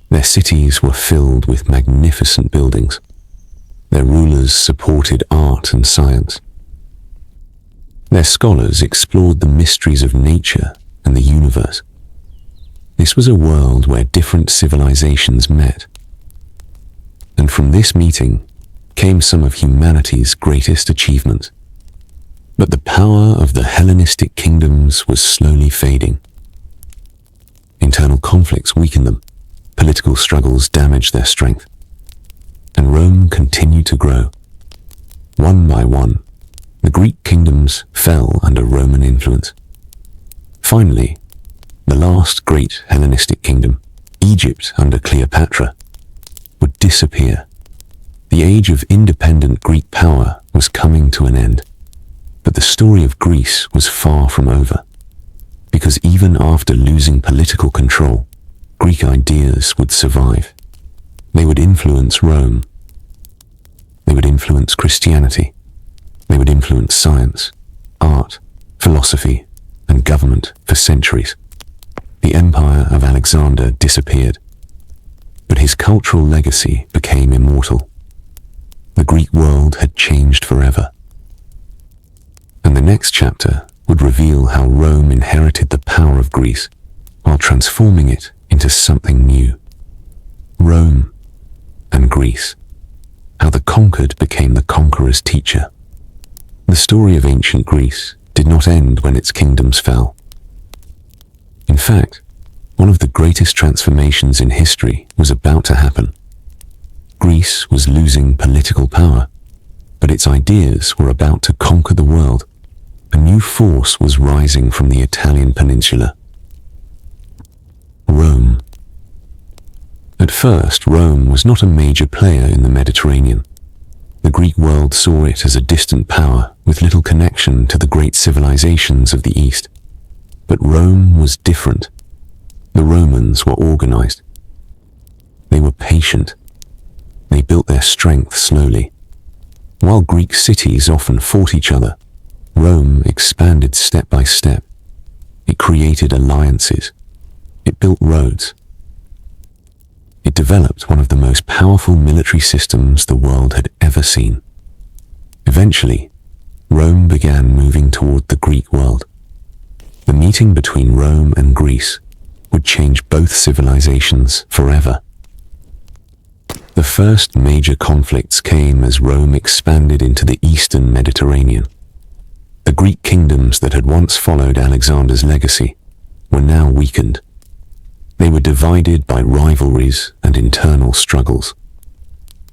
Their cities were filled with magnificent buildings. Their rulers supported art and science. Their scholars explored the mysteries of nature and the universe. This was a world where different civilizations met. And from this meeting came some of humanity's greatest achievements. But the power of the Hellenistic kingdoms was slowly fading. Internal conflicts weakened them. Political struggles damaged their strength. And Rome continued to grow. One by one, the Greek kingdoms fell under Roman influence. Finally, the last great Hellenistic kingdom, Egypt under Cleopatra, would disappear. The age of independent Greek power was coming to an end. But the story of Greece was far from over. Because even after losing political control, Greek ideas would survive. They would influence Rome. They would influence Christianity. They would influence science, art, philosophy, and government for centuries. The empire of Alexander disappeared, but his cultural legacy became immortal. The Greek world had changed forever. And the next chapter would reveal how Rome inherited the power of Greece while transforming it into something new. Rome and Greece. How the conquered became the conqueror's teacher. The story of ancient Greece did not end when its kingdoms fell. In fact, one of the greatest transformations in history was about to happen. Greece was losing political power, but its ideas were about to conquer the world. A new force was rising from the Italian peninsula. Rome. At first, Rome was not a major player in the Mediterranean. The Greek world saw it as a distant power with little connection to the great civilizations of the East. But Rome was different. The Romans were organized. They were patient. They built their strength slowly. While Greek cities often fought each other, Rome expanded step by step. It created alliances. It built roads. It developed one of the most powerful military systems the world had ever seen. Eventually, Rome began moving toward the Greek world. The meeting between Rome and Greece would change both civilizations forever. The first major conflicts came as Rome expanded into the eastern Mediterranean. The Greek kingdoms that had once followed Alexander's legacy were now weakened. They were divided by rivalries and internal struggles.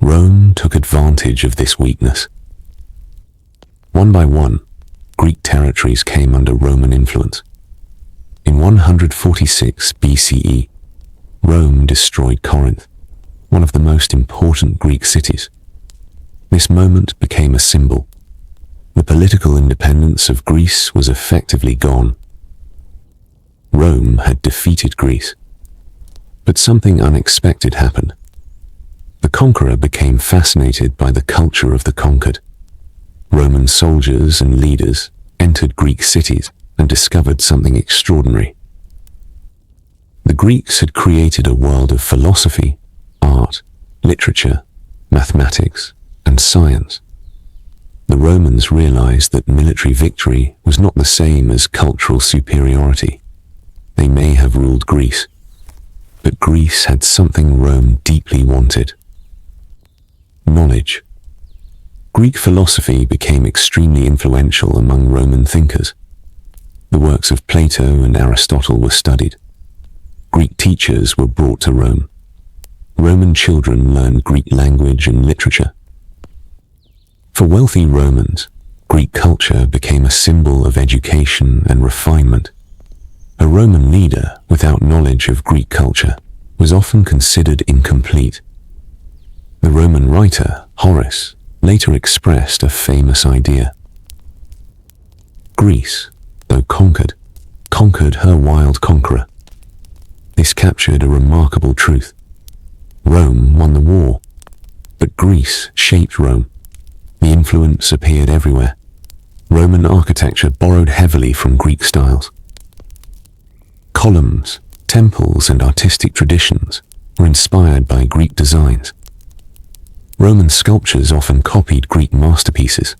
Rome took advantage of this weakness. One by one, Greek territories came under Roman influence. In 146 BCE, Rome destroyed Corinth, one of the most important Greek cities. This moment became a symbol. The political independence of Greece was effectively gone. Rome had defeated Greece. But something unexpected happened. The conqueror became fascinated by the culture of the conquered. Roman soldiers and leaders entered Greek cities and discovered something extraordinary. The Greeks had created a world of philosophy, art, literature, mathematics, and science. The Romans realized that military victory was not the same as cultural superiority. They may have ruled Greece, but Greece had something Rome deeply wanted: knowledge. Greek philosophy became extremely influential among Roman thinkers. The works of Plato and Aristotle were studied. Greek teachers were brought to Rome. Roman children learned Greek language and literature. For wealthy Romans, Greek culture became a symbol of education and refinement. A Roman leader without knowledge of Greek culture was often considered incomplete. The Roman writer, Horace, later expressed a famous idea. Greece, though conquered her wild conqueror. This captured a remarkable truth. Rome won the war, but Greece shaped Rome. The influence appeared everywhere. Roman architecture borrowed heavily from Greek styles. Columns, temples, and artistic traditions were inspired by Greek designs. Roman sculptures often copied Greek masterpieces.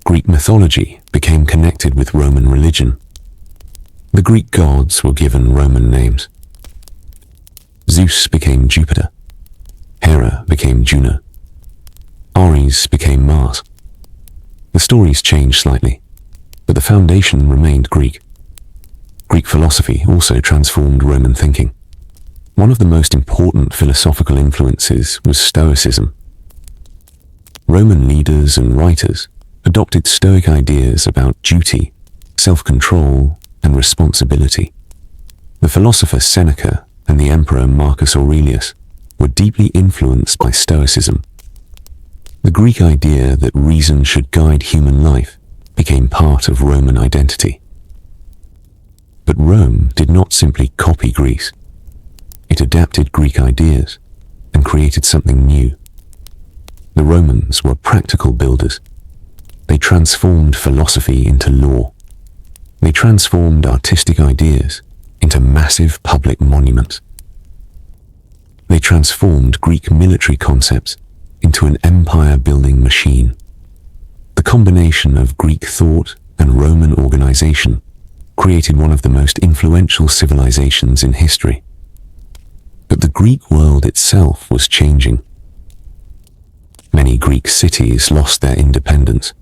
Greek mythology became connected with Roman religion. The Greek gods were given Roman names. Zeus became Jupiter. Hera became Juno. Ares became Mars. The stories changed slightly, but the foundation remained Greek. Greek philosophy also transformed Roman thinking. One of the most important philosophical influences was Stoicism. Roman leaders and writers adopted Stoic ideas about duty, self-control, and responsibility. The philosopher Seneca and the emperor Marcus Aurelius were deeply influenced by Stoicism. The Greek idea that reason should guide human life became part of Roman identity. But Rome did not simply copy Greece. It adapted Greek ideas and created something new. The Romans were practical builders. They transformed philosophy into law. They transformed artistic ideas into massive public monuments. They transformed Greek military concepts into an empire-building machine. The combination of Greek thought and Roman organization created one of the most influential civilizations in history. But the Greek world itself was changing. Many Greek cities lost their independence.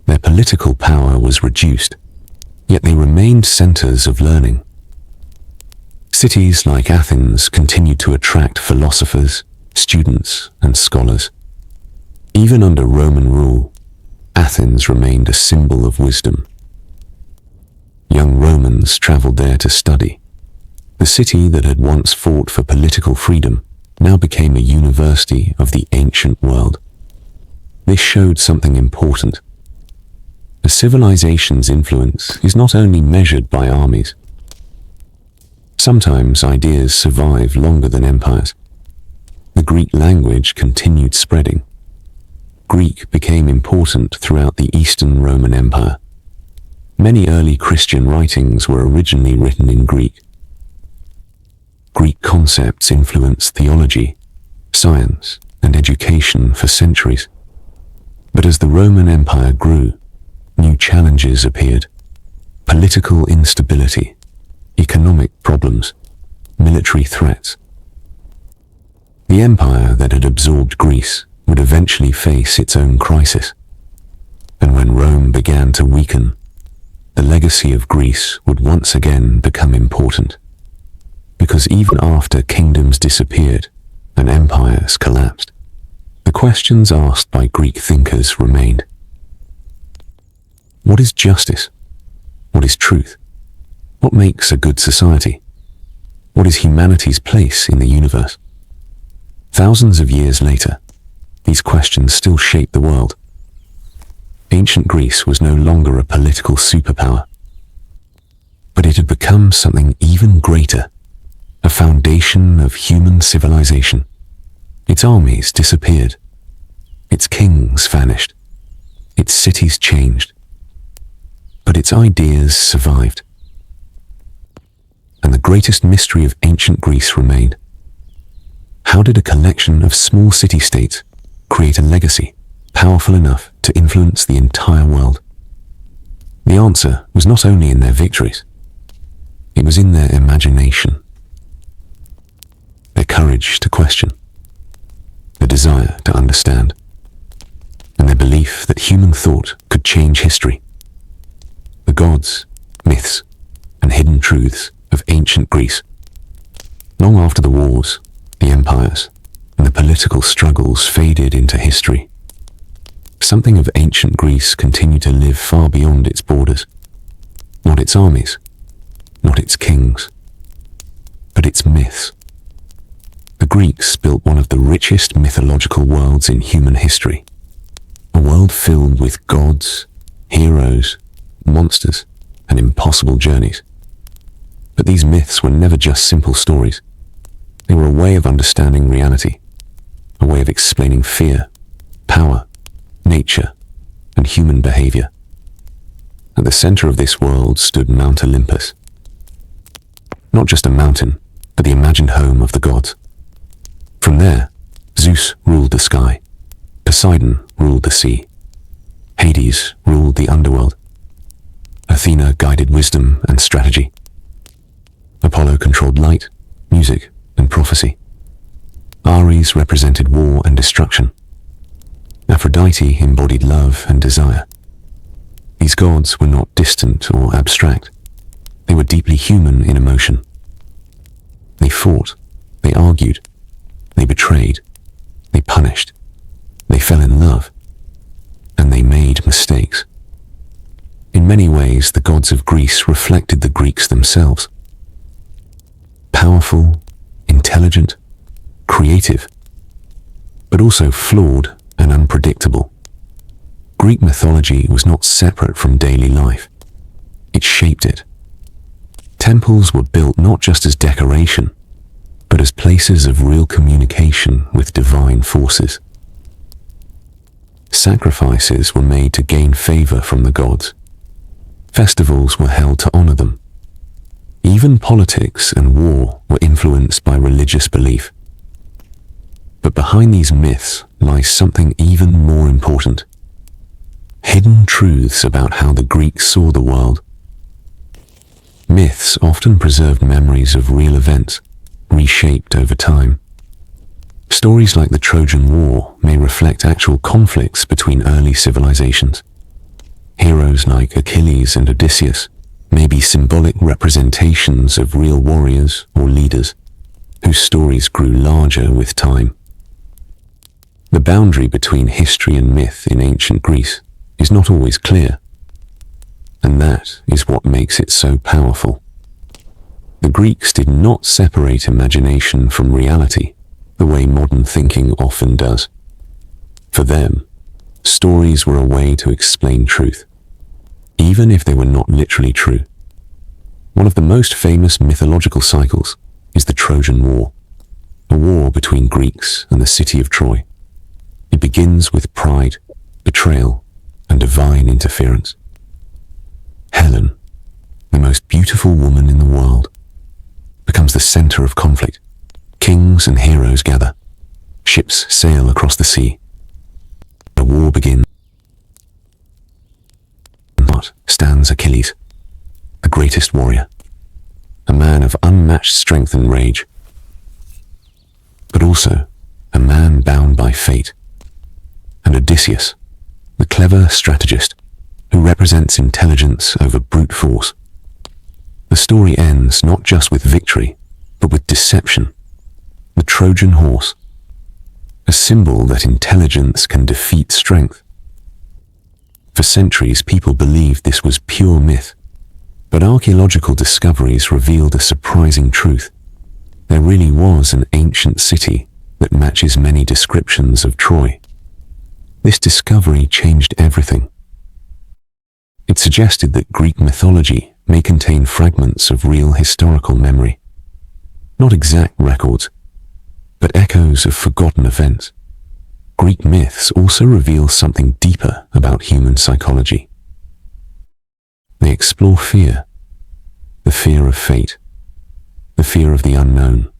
Their political power was reduced, yet they remained centers of learning. Cities like Athens continued to attract philosophers, students, and scholars. Even under Roman rule, Athens remained a symbol of wisdom. Young Romans traveled there to study. The city that had once fought for political freedom now became a university of the ancient world. This showed something important. A civilization's influence is not only measured by armies. Sometimes ideas survive longer than empires. The Greek language continued spreading. Greek became important throughout the Eastern Roman Empire. Many early Christian writings were originally written in Greek. Greek concepts influenced theology, science, and education for centuries. But as the Roman Empire grew, new challenges appeared: political instability, economic problems, military threats. The empire that had absorbed Greece would eventually face its own crisis. And when Rome began to weaken, the legacy of Greece would once again become important. Because even after kingdoms disappeared and empires collapsed, the questions asked by Greek thinkers remained. What is justice? What is truth? What makes a good society? What is humanity's place in the universe? Thousands of years later, these questions still shape the world. Ancient Greece was no longer a political superpower, but it had become something even greater, a foundation of human civilization. Its armies disappeared, its kings vanished, its cities changed, but its ideas survived. And the greatest mystery of ancient Greece remained. How did a collection of small city-states create a legacy powerful enough to influence the entire world? The answer was not only in their victories, it was in their imagination, their courage to question, their desire to understand, and their belief that human thought could change history. The gods, myths, and hidden truths of ancient Greece. Long after the wars, the empires, and the political struggles faded into history, something of ancient Greece continued to live far beyond its borders. Not its armies, not its kings, but its myths. The Greeks built one of the richest mythological worlds in human history, a world filled with gods, heroes, monsters, and impossible journeys. But these myths were never just simple stories. They were a way of understanding reality, a way of explaining fear, power, nature, and human behavior. At the center of this world stood Mount Olympus. Not just a mountain, but the imagined home of the gods. From there, Zeus ruled the sky, Poseidon ruled the sea, Hades ruled the underworld, Athena guided wisdom and strategy, Apollo controlled light, music, and prophecy. Ares represented war and destruction. Aphrodite embodied love and desire. These gods were not distant or abstract. They were deeply human in emotion. They fought, they argued, they betrayed, they punished, they fell in love, and they made mistakes. In many ways, the gods of Greece reflected the Greeks themselves. Powerful, intelligent, creative, but also flawed and unpredictable. Greek mythology was not separate from daily life. It shaped it. Temples were built not just as decoration, but as places of real communication with divine forces. Sacrifices were made to gain favor from the gods. Festivals were held to honor them. Even politics and war were influenced by religious belief. But behind these myths lies something even more important: hidden truths about how the Greeks saw the world. Myths often preserved memories of real events, reshaped over time. Stories like the Trojan War may reflect actual conflicts between early civilizations. Heroes like Achilles and Odysseus may be symbolic representations of real warriors or leaders whose stories grew larger with time. The boundary between history and myth in ancient Greece is not always clear, and that is what makes it so powerful. The Greeks did not separate imagination from reality the way modern thinking often does. For them, stories were a way to explain truth, even if they were not literally true. One of the most famous mythological cycles is the Trojan War, a war between Greeks and the city of Troy. It begins with pride, betrayal, and divine interference. Helen, the most beautiful woman in the world, becomes the center of conflict. Kings and heroes gather. Ships sail across the sea. The war begins. But stands Achilles, the greatest warrior, a man of unmatched strength and rage, but also a man bound by fate. And Odysseus, the clever strategist who represents intelligence over brute force. The story ends not just with victory, but with deception. The Trojan horse, a symbol that intelligence can defeat strength. For centuries, people believed this was pure myth, but archaeological discoveries revealed a surprising truth. There really was an ancient city that matches many descriptions of Troy. This discovery changed everything. It suggested that Greek mythology may contain fragments of real historical memory, not exact records, but echoes of forgotten events. Greek myths also reveal something deeper about human psychology. They explore fear, the fear of fate, the fear of the unknown,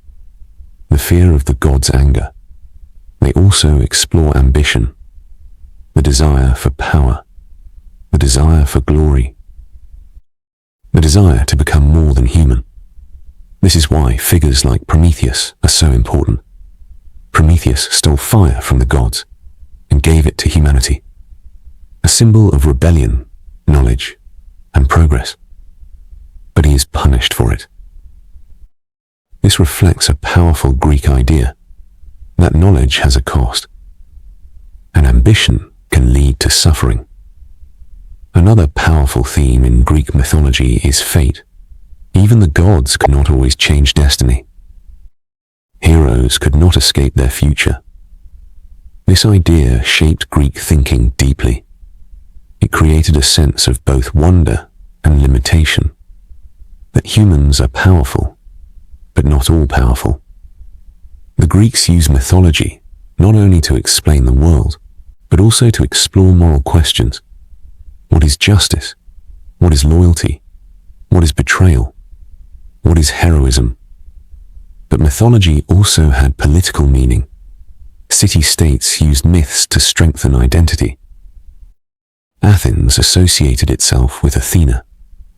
the fear of the gods' anger. They also explore ambition, the desire for power, the desire for glory, the desire to become more than human. This is why figures like Prometheus are so important. Prometheus stole fire from the gods and gave it to humanity, a symbol of rebellion, knowledge, and progress. But he is punished for it. This reflects a powerful Greek idea that knowledge has a cost, and ambition can lead to suffering. Another powerful theme in Greek mythology is fate. Even the gods could not always change destiny. Heroes could not escape their future. This idea shaped Greek thinking deeply. It created a sense of both wonder and limitation, that humans are powerful, but not all powerful. The Greeks used mythology not only to explain the world, but also to explore moral questions. What is justice? What is loyalty? What is betrayal? What is heroism? But mythology also had political meaning. City-states used myths to strengthen identity. Athens associated itself with Athena,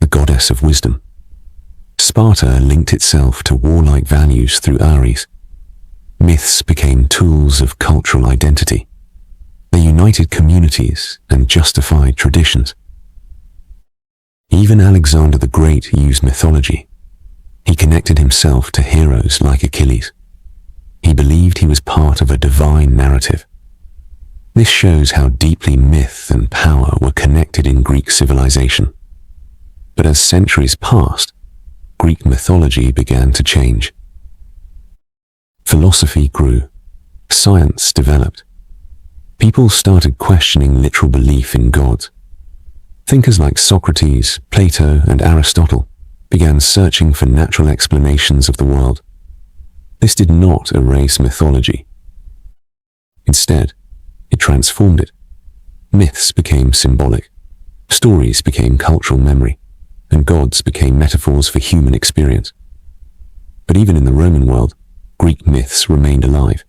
the goddess of wisdom. Sparta linked itself to warlike values through Ares. Myths became tools of cultural identity. They united communities and justified traditions. Even Alexander the Great used mythology. He connected himself to heroes like Achilles. He believed he was part of a divine narrative. This shows how deeply myth and power were connected in Greek civilization. But as centuries passed, Greek mythology began to change. Philosophy grew. Science developed. People started questioning literal belief in gods. Thinkers like Socrates, Plato, and Aristotle began searching for natural explanations of the world. This did not erase mythology. Instead, it transformed it. Myths became symbolic, stories became cultural memory, and gods became metaphors for human experience. But even in the Roman world, Greek myths remained alive.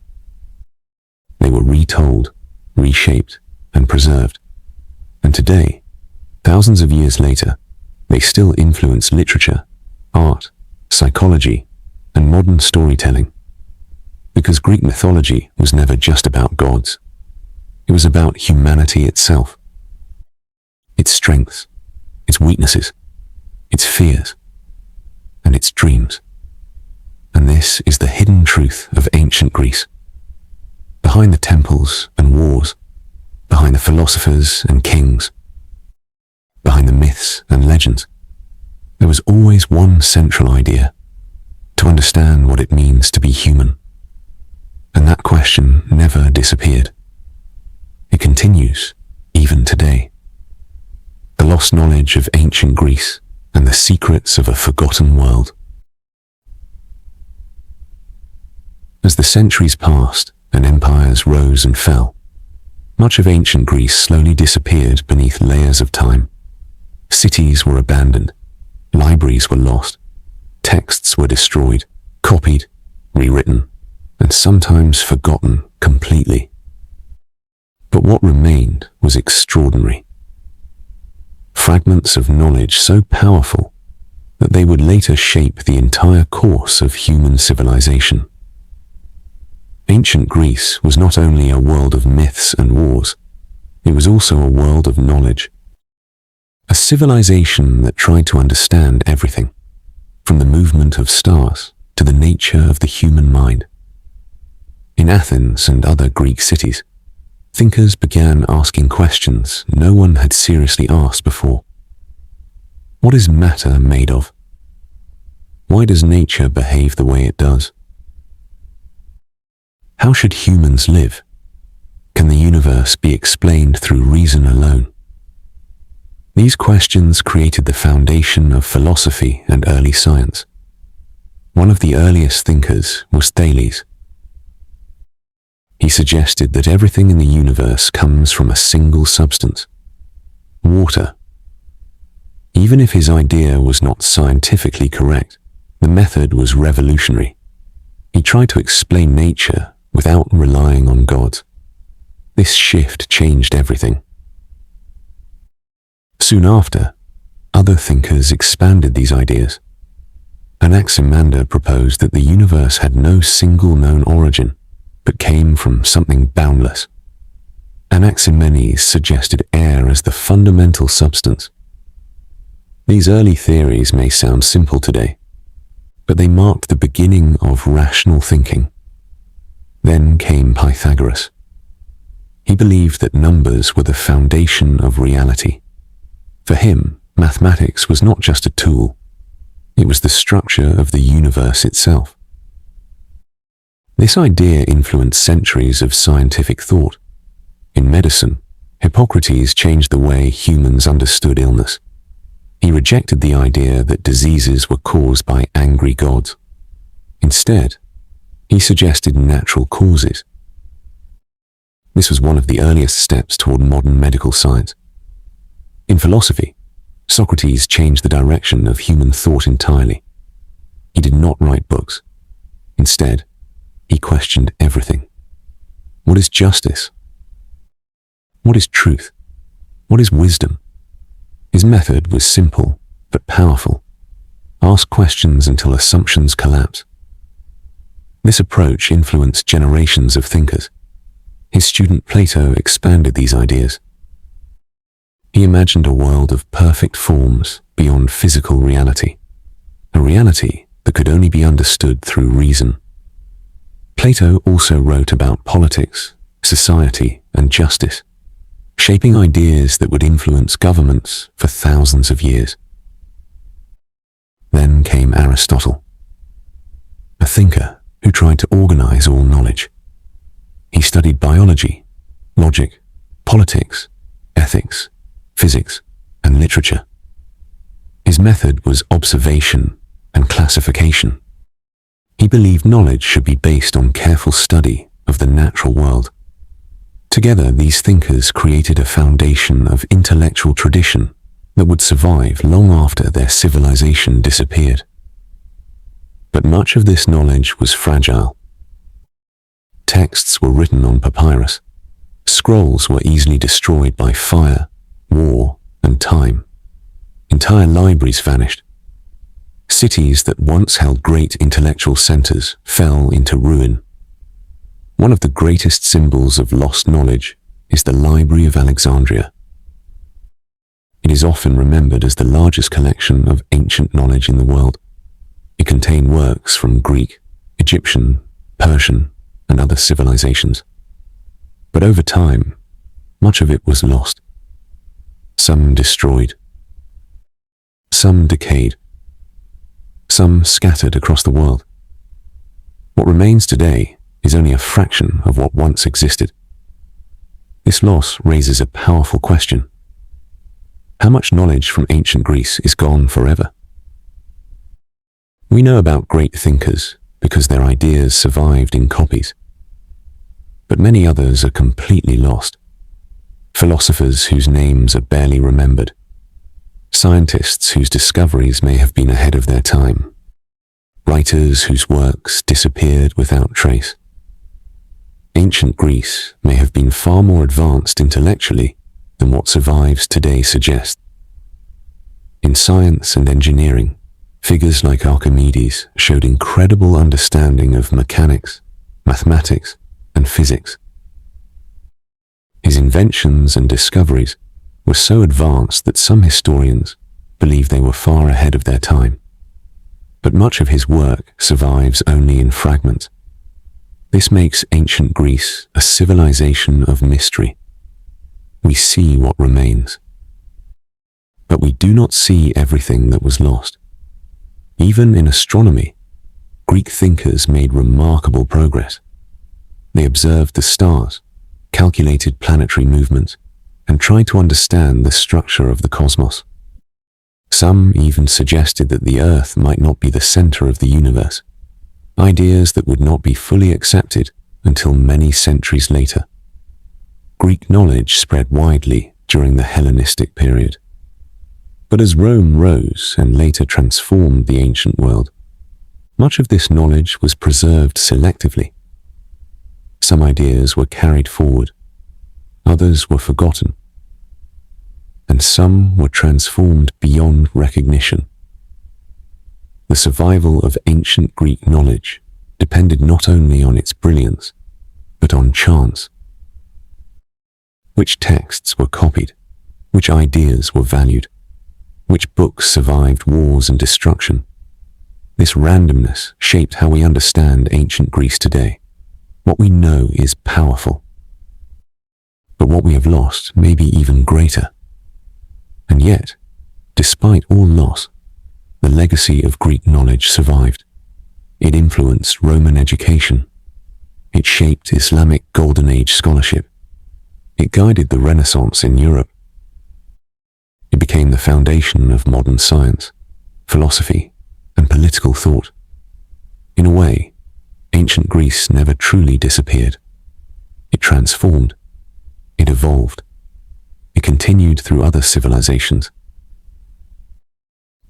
They were retold, reshaped, and preserved. And today, thousands of years later, they still influence literature, art, psychology, and modern storytelling. Because Greek mythology was never just about gods. It was about humanity itself. Its strengths, its weaknesses, its fears, and its dreams. And this is the hidden truth of ancient Greece. Behind the temples and wars, behind the philosophers and kings, behind the myths and legends, there was always one central idea: to understand what it means to be human. And that question never disappeared. It continues even today. The lost knowledge of ancient Greece and the secrets of a forgotten world. As the centuries passed and empires rose and fell, much of ancient Greece slowly disappeared beneath layers of time. Cities were abandoned, libraries were lost, texts were destroyed, copied, rewritten, and sometimes forgotten completely. But what remained was extraordinary. Fragments of knowledge so powerful that they would later shape the entire course of human civilization. Ancient Greece was not only a world of myths and wars, it was also a world of knowledge. A civilization that tried to understand everything, from the movement of stars to the nature of the human mind. In Athens and other Greek cities, thinkers began asking questions no one had seriously asked before. What is matter made of? Why does nature behave the way it does? How should humans live? Can the universe be explained through reason alone? These questions created the foundation of philosophy and early science. One of the earliest thinkers was Thales. He suggested that everything in the universe comes from a single substance, water. Even if his idea was not scientifically correct, the method was revolutionary. He tried to explain nature without relying on God. This shift changed everything. Soon after, other thinkers expanded these ideas. Anaximander proposed that the universe had no single known origin, but came from something boundless. Anaximenes suggested air as the fundamental substance. These early theories may sound simple today, but they marked the beginning of rational thinking. Then came Pythagoras. He believed that numbers were the foundation of reality. For him, mathematics was not just a tool, it was the structure of the universe itself. This idea influenced centuries of scientific thought. In medicine, Hippocrates changed the way humans understood illness. He rejected the idea that diseases were caused by angry gods. Instead, he suggested natural causes. This was one of the earliest steps toward modern medical science. In philosophy, Socrates changed the direction of human thought entirely. He did not write books. Instead, he questioned everything. What is justice? What is truth? What is wisdom? His method was simple but powerful. Ask questions until assumptions collapse. This approach influenced generations of thinkers. His student Plato expanded these ideas. He imagined a world of perfect forms beyond physical reality, a reality that could only be understood through reason. Plato also wrote about politics, society, and justice, shaping ideas that would influence governments for thousands of years. Then came Aristotle, a thinker who tried to organize all knowledge. He studied biology, logic, politics, ethics, physics, and literature. His method was observation and classification. He believed knowledge should be based on careful study of the natural world. Together, these thinkers created a foundation of intellectual tradition that would survive long after their civilization disappeared. But much of this knowledge was fragile. Texts were written on papyrus. Scrolls were easily destroyed by fire, war, and time. Entire libraries vanished. Cities that once held great intellectual centers fell into ruin. One of the greatest symbols of lost knowledge is the Library of Alexandria. It is often remembered as the largest collection of ancient knowledge in the world. It contained works from Greek, Egyptian, Persian, and other civilizations. But over time, much of it was lost. Some destroyed. Some decayed. Some scattered across the world. What remains today is only a fraction of what once existed. This loss raises a powerful question. How much knowledge from ancient Greece is gone forever? We know about great thinkers because their ideas survived in copies. But many others are completely lost. Philosophers whose names are barely remembered. Scientists whose discoveries may have been ahead of their time. Writers whose works disappeared without trace. Ancient Greece may have been far more advanced intellectually than what survives today suggests. In science and engineering, figures like Archimedes showed incredible understanding of mechanics, mathematics, and physics. His inventions and discoveries were so advanced that some historians believe they were far ahead of their time. But much of his work survives only in fragments. This makes ancient Greece a civilization of mystery. We see what remains. But we do not see everything that was lost. Even in astronomy, Greek thinkers made remarkable progress. They observed the stars, calculated planetary movements, and tried to understand the structure of the cosmos. Some even suggested that the Earth might not be the center of the universe, ideas that would not be fully accepted until many centuries later. Greek knowledge spread widely during the Hellenistic period. But as Rome rose and later transformed the ancient world, much of this knowledge was preserved selectively. Some ideas were carried forward, others were forgotten, and some were transformed beyond recognition. The survival of ancient Greek knowledge depended not only on its brilliance, but on chance. Which texts were copied, which ideas were valued, which books survived wars and destruction. This randomness shaped how we understand ancient Greece today. What we know is powerful, but what we have lost may be even greater. And yet, despite all loss, the legacy of Greek knowledge survived. It influenced Roman education. It shaped Islamic Golden Age scholarship. It guided the Renaissance in Europe. It became the foundation of modern science, philosophy, and political thought. In a way, ancient Greece never truly disappeared. It transformed. It evolved. It continued through other civilizations.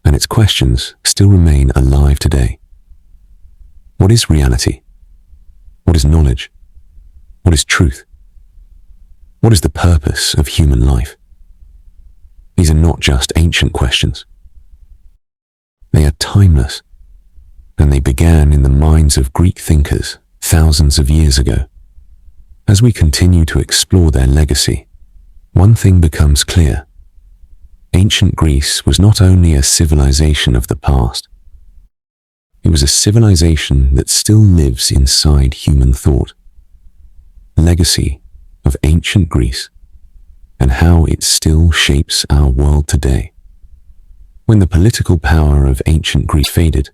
And its questions still remain alive today. What is reality? What is knowledge? What is truth? What is the purpose of human life? These are not just ancient questions. They are timeless, and they began in the minds of Greek thinkers thousands of years ago. As we continue to explore their legacy, one thing becomes clear. Ancient Greece was not only a civilization of the past, it was a civilization that still lives inside human thought. Legacy of ancient Greece, and how it still shapes our world today. When the political power of ancient Greece faded,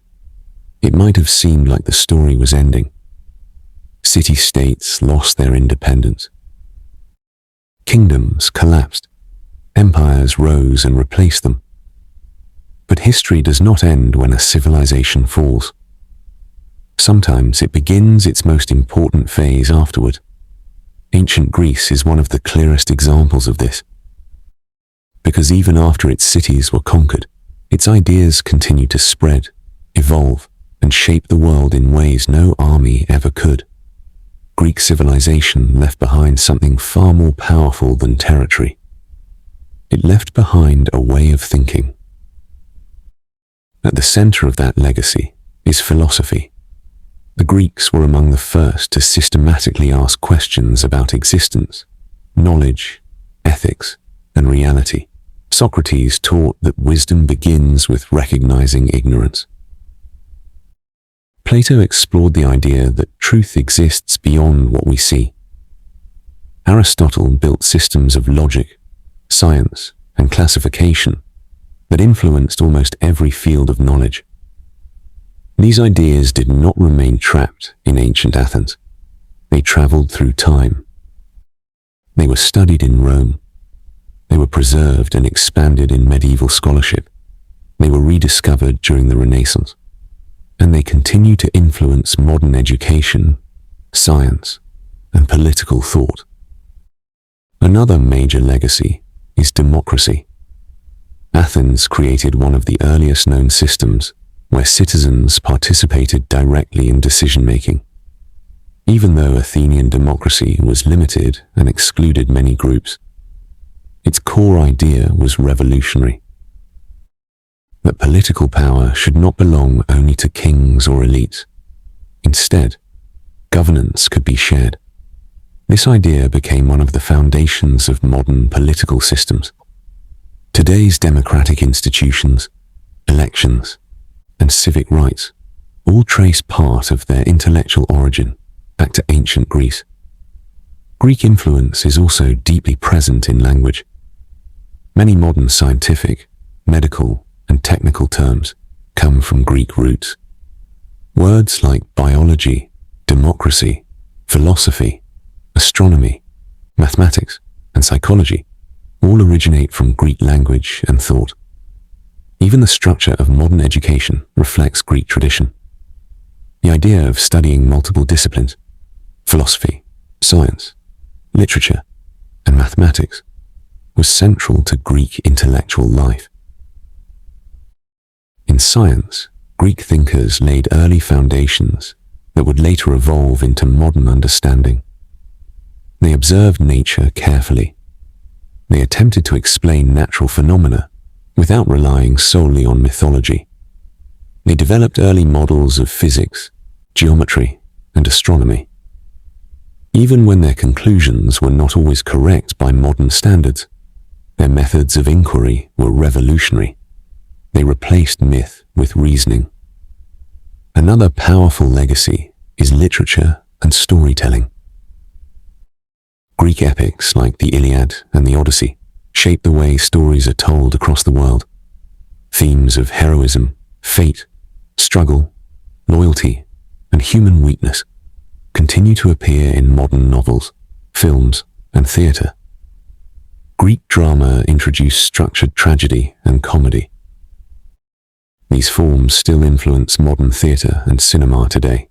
it might have seemed like the story was ending. City-states lost their independence. Kingdoms collapsed. Empires rose and replaced them. But history does not end when a civilization falls. Sometimes it begins its most important phase afterward. Ancient Greece is one of the clearest examples of this. Because even after its cities were conquered, its ideas continued to spread, evolve, and shape the world in ways no army ever could. Greek civilization left behind something far more powerful than territory. It left behind a way of thinking. At the center of that legacy is philosophy. The Greeks were among the first to systematically ask questions about existence, knowledge, ethics, and reality. Socrates taught that wisdom begins with recognizing ignorance. Plato explored the idea that truth exists beyond what we see. Aristotle built systems of logic, science, and classification that influenced almost every field of knowledge. These ideas did not remain trapped in ancient Athens. They traveled through time. They were studied in Rome. They were preserved and expanded in medieval scholarship. They were rediscovered during the Renaissance. And they continue to influence modern education, science, and political thought. Another major legacy is democracy. Athens created one of the earliest known systems where citizens participated directly in decision-making. Even though Athenian democracy was limited and excluded many groups, its core idea was revolutionary. That political power should not belong only to kings or elites. Instead, governance could be shared. This idea became one of the foundations of modern political systems. Today's democratic institutions, elections, and civic rights all trace part of their intellectual origin back to ancient Greece. Greek influence is also deeply present in language. Many modern scientific, medical, and technical terms come from Greek roots. Words like biology, democracy, philosophy, astronomy, mathematics, and psychology all originate from Greek language and thought. Even the structure of modern education reflects Greek tradition. The idea of studying multiple disciplines, philosophy, science, literature, and mathematics, was central to Greek intellectual life. In science, Greek thinkers laid early foundations that would later evolve into modern understanding. They observed nature carefully. They attempted to explain natural phenomena without relying solely on mythology. They developed early models of physics, geometry, and astronomy. Even when their conclusions were not always correct by modern standards, their methods of inquiry were revolutionary. They replaced myth with reasoning. Another powerful legacy is literature and storytelling. Greek epics like the Iliad and the Odyssey shape the way stories are told across the world. Themes of heroism, fate, struggle, loyalty, and human weakness continue to appear in modern novels, films, and theatre. Greek drama introduced structured tragedy and comedy. These forms still influence modern theatre and cinema today.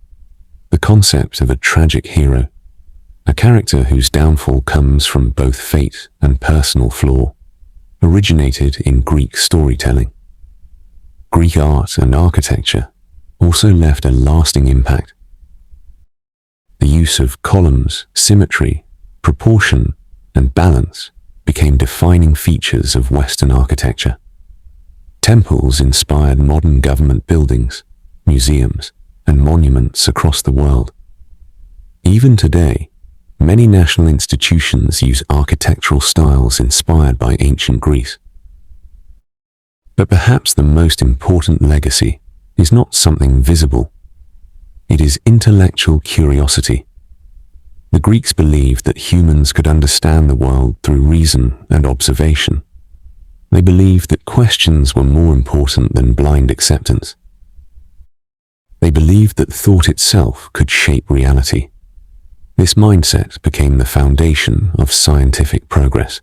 The concept of a tragic hero, a character whose downfall comes from both fate and personal flaw, originated in Greek storytelling. Greek art and architecture also left a lasting impact. The use of columns, symmetry, proportion, and balance became defining features of Western architecture. Temples inspired modern government buildings, museums, and monuments across the world. Even today, many national institutions use architectural styles inspired by ancient Greece. But perhaps the most important legacy is not something visible. It is intellectual curiosity. The Greeks believed that humans could understand the world through reason and observation. They believed that questions were more important than blind acceptance. They believed that thought itself could shape reality. This mindset became the foundation of scientific progress.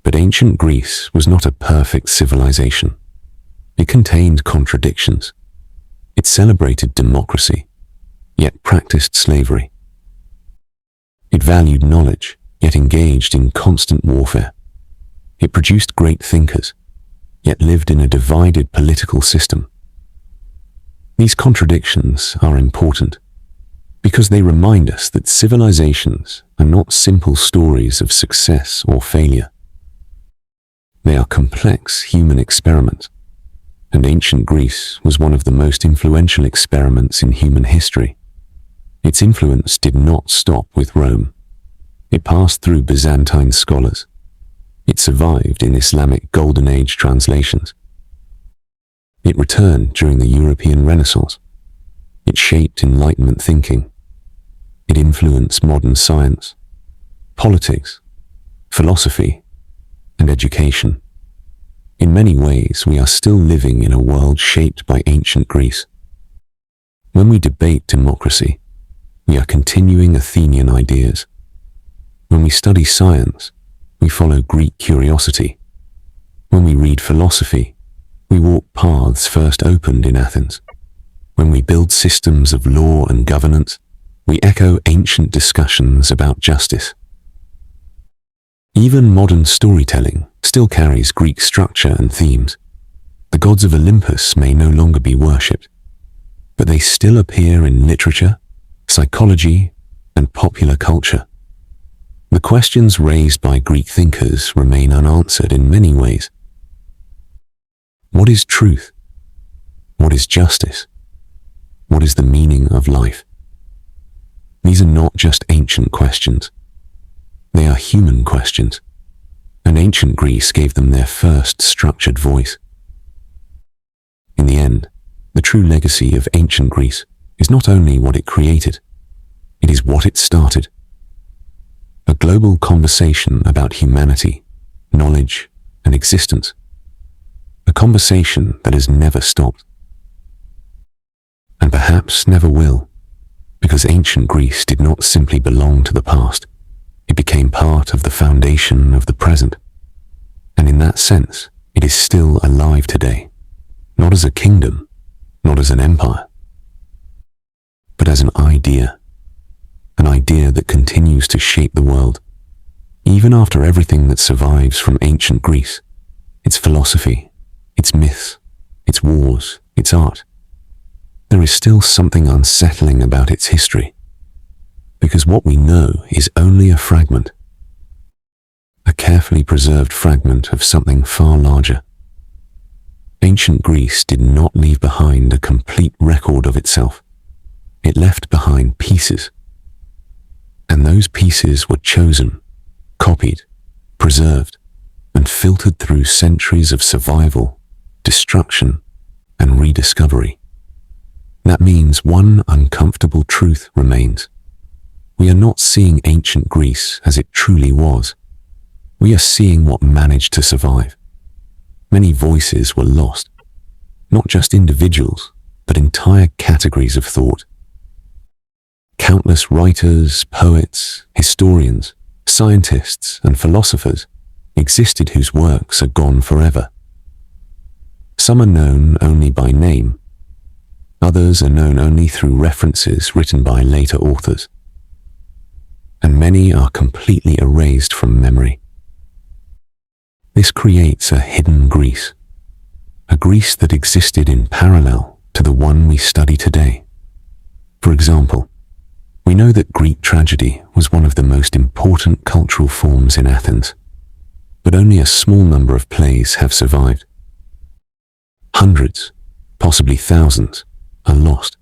But ancient Greece was not a perfect civilization. It contained contradictions. It celebrated democracy, yet practiced slavery. It valued knowledge, yet engaged in constant warfare. It produced great thinkers, yet lived in a divided political system. These contradictions are important because they remind us that civilizations are not simple stories of success or failure. They are complex human experiments, and ancient Greece was one of the most influential experiments in human history. Its influence did not stop with Rome. It passed through Byzantine scholars. It survived in Islamic Golden Age translations. It returned during the European Renaissance. It shaped Enlightenment thinking. It influenced modern science, politics, philosophy, and education. In many ways, we are still living in a world shaped by ancient Greece. When we debate democracy, we are continuing Athenian ideas. When we study science, we follow Greek curiosity. When we read philosophy, we walk paths first opened in Athens. When we build systems of law and governance, we echo ancient discussions about justice. Even modern storytelling still carries Greek structure and themes. The gods of Olympus may no longer be worshipped, but they still appear in literature, psychology, and popular culture. The questions raised by Greek thinkers remain unanswered in many ways. What is truth? What is justice? What is the meaning of life? These are not just ancient questions. They are human questions, and ancient Greece gave them their first structured voice. In the end, the true legacy of ancient Greece is not only what it created, it is what it started. A global conversation about humanity, knowledge, and existence. A conversation that has never stopped. And perhaps never will, because ancient Greece did not simply belong to the past. It became part of the foundation of the present. And in that sense, it is still alive today, not as a kingdom, not as an empire, but as an idea that continues to shape the world, even after everything that survives from ancient Greece, its philosophy, its myths, its wars, its art. There is still something unsettling about its history, because what we know is only a fragment, a carefully preserved fragment of something far larger. Ancient Greece did not leave behind a complete record of itself. It left behind pieces, and those pieces were chosen, copied, preserved, and filtered through centuries of survival, destruction, and rediscovery. That means one uncomfortable truth remains. We are not seeing ancient Greece as it truly was. We are seeing what managed to survive. Many voices were lost, not just individuals, but entire categories of thought. Countless writers, poets, historians, scientists, and philosophers existed whose works are gone forever. Some are known only by name. Others are known only through references written by later authors. And many are completely erased from memory. This creates a hidden Greece, a Greece that existed in parallel to the one we study today. For example, we know that Greek tragedy was one of the most important cultural forms in Athens, but only a small number of plays have survived. Hundreds, possibly thousands, are lost.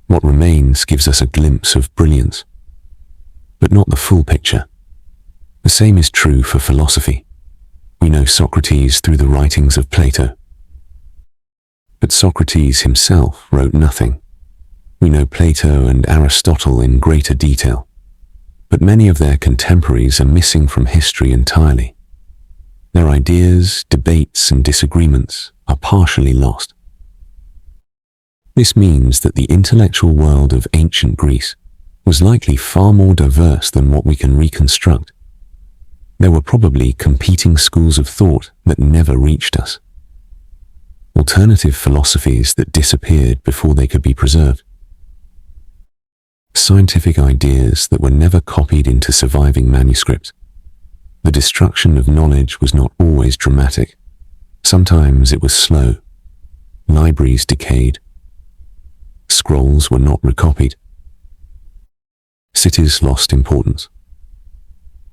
What remains gives us a glimpse of brilliance, but not the full picture. The same is true for philosophy. We know Socrates through the writings of Plato. But Socrates himself wrote nothing. We know Plato and Aristotle in greater detail, but many of their contemporaries are missing from history entirely. Their ideas, debates, and disagreements are partially lost. This means that the intellectual world of ancient Greece was likely far more diverse than what we can reconstruct. There were probably competing schools of thought that never reached us. Alternative philosophies that disappeared before they could be preserved. Scientific ideas that were never copied into surviving manuscripts. The destruction of knowledge was not always dramatic. Sometimes it was slow. Libraries decayed. Scrolls were not recopied. Cities lost importance.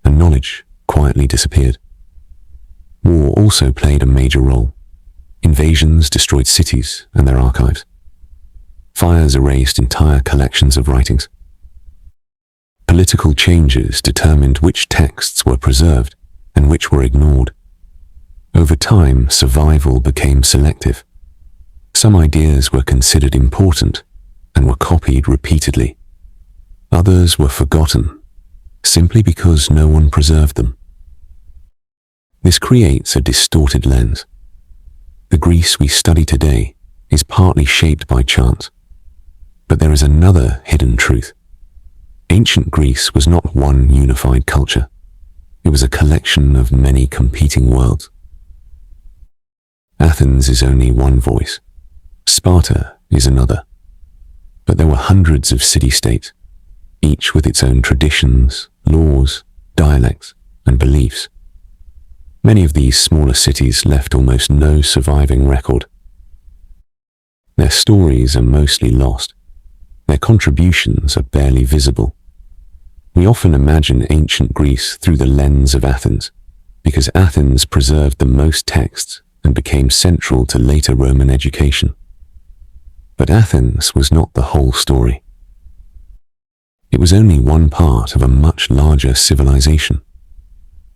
And knowledge quietly disappeared. War also played a major role. Invasions destroyed cities and their archives. Fires erased entire collections of writings. Political changes determined which texts were preserved and which were ignored. Over time, survival became selective. Some ideas were considered important and were copied repeatedly. Others were forgotten, simply because no one preserved them. This creates a distorted lens. The Greece we study today is partly shaped by chance, But there is another hidden truth. Ancient Greece was not one unified culture. It was a collection of many competing worlds. Athens is only one voice. Sparta is another. But there were hundreds of city-states, each with its own traditions, laws, dialects, and beliefs. Many of these smaller cities left almost no surviving record. Their stories are mostly lost. Their contributions are barely visible. We often imagine ancient Greece through the lens of Athens, because Athens preserved the most texts and became central to later Roman education. But Athens was not the whole story. It was only one part of a much larger civilization.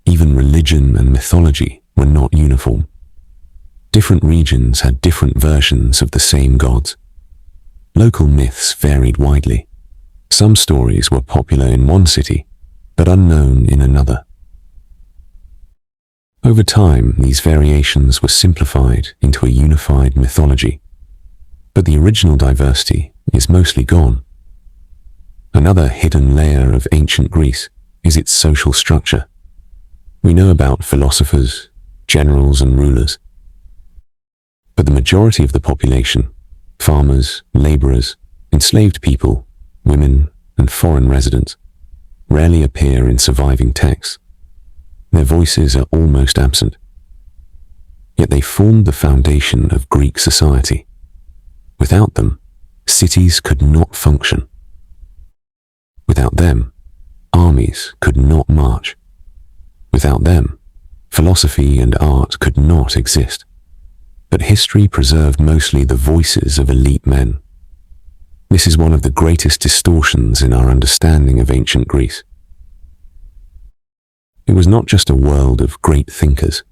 Even religion and mythology were not uniform. Different regions had different versions of the same gods. Local myths varied widely. Some stories were popular in one city, but unknown in another. Over time, these variations were simplified into a unified mythology, but the original diversity is mostly gone. Another hidden layer of ancient Greece is its social structure. We know about philosophers, generals, and rulers, but the majority of the population, farmers, laborers, enslaved people, women, and foreign residents, rarely appear in surviving texts. Their voices are almost absent. Yet they formed the foundation of Greek society. Without them, cities could not function. Without them, armies could not march. Without them, philosophy and art could not exist. But history preserved mostly the voices of elite men. This is one of the greatest distortions in our understanding of ancient Greece. It was not just a world of great thinkers.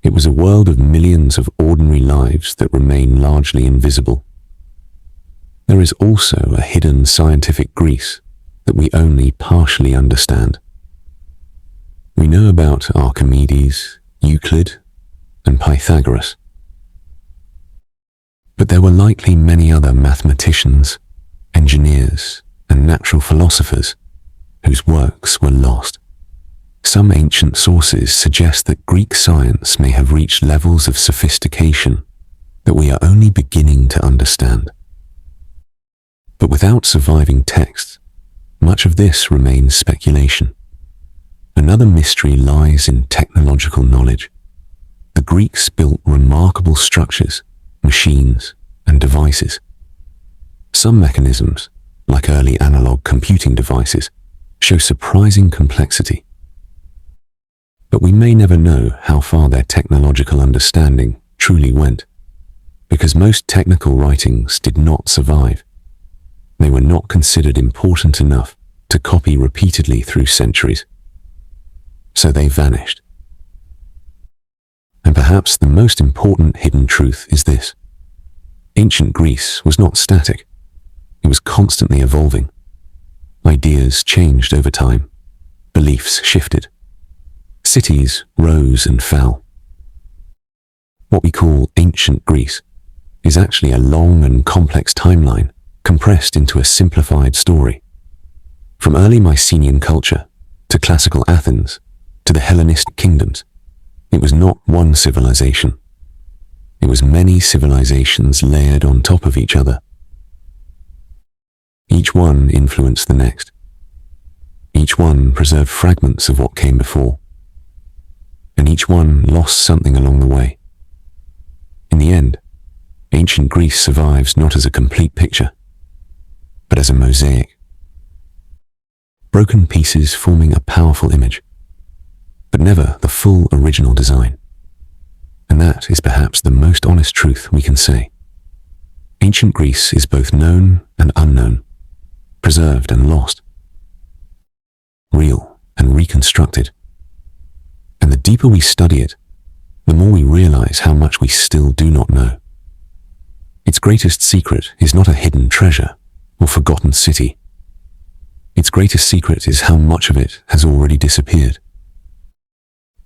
It was a world of millions of ordinary lives that remain largely invisible. There is also a hidden scientific Greece that we only partially understand. We know about Archimedes, Euclid, and Pythagoras. But there were likely many other mathematicians, engineers, and natural philosophers whose works were lost. Some ancient sources suggest that Greek science may have reached levels of sophistication that we are only beginning to understand. But without surviving texts, much of this remains speculation. Another mystery lies in technological knowledge. The Greeks built remarkable structures, machines, and devices. Some mechanisms, like early analog computing devices, show surprising complexity. But we may never know how far their technological understanding truly went, because most technical writings did not survive. They were not considered important enough to copy repeatedly through centuries. So they vanished. And perhaps the most important hidden truth is this. Ancient Greece was not static. It was constantly evolving. Ideas changed over time. Beliefs shifted. Cities rose and fell. What we call ancient Greece is actually a long and complex timeline compressed into a simplified story. From early Mycenaean culture to classical Athens to the Hellenistic kingdoms, it was not one civilization. It was many civilizations layered on top of each other. Each one influenced the next. Each one preserved fragments of what came before. And each one lost something along the way. In the end, ancient Greece survives not as a complete picture, but as a mosaic. Broken pieces forming a powerful image, but never the full original design. And that is perhaps the most honest truth we can say. Ancient Greece is both known and unknown, preserved and lost, real and reconstructed. And the deeper we study it, the more we realize how much we still do not know. Its greatest secret is not a hidden treasure or forgotten city. Its greatest secret is how much of it has already disappeared,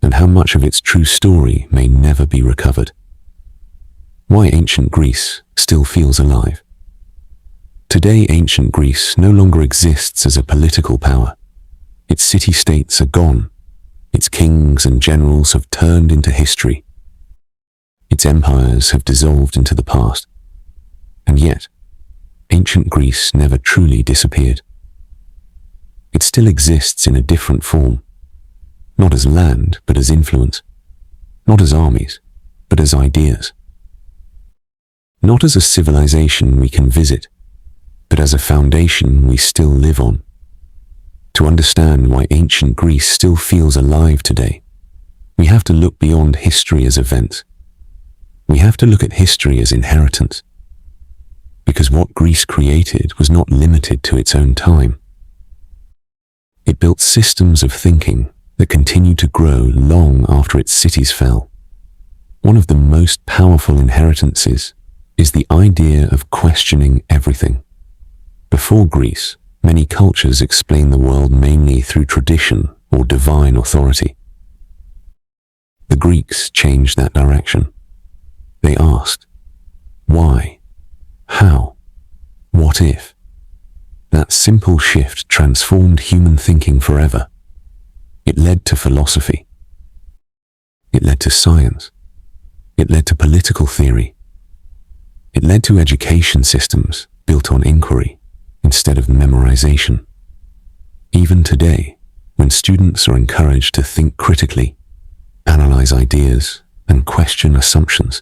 and how much of its true story may never be recovered. Why ancient Greece still feels alive. Today, ancient Greece no longer exists as a political power. Its city-states are gone. Its kings and generals have turned into history. Its empires have dissolved into the past. And yet, ancient Greece never truly disappeared. It still exists in a different form, not as land, but as influence, not as armies, but as ideas, not as a civilization we can visit, but as a foundation we still live on. To understand why ancient Greece still feels alive today, we have to look beyond history as events. We have to look at history as inheritance. Because what Greece created was not limited to its own time. It built systems of thinking that continue to grow long after its cities fell. One of the most powerful inheritances is the idea of questioning everything. Before Greece, many cultures explain the world mainly through tradition or divine authority. The Greeks changed that direction. They asked, why? How? What if? That simple shift transformed human thinking forever. It led to philosophy. It led to science. It led to political theory. It led to education systems built on inquiry instead of memorization. Even today, when students are encouraged to think critically, analyze ideas, and question assumptions,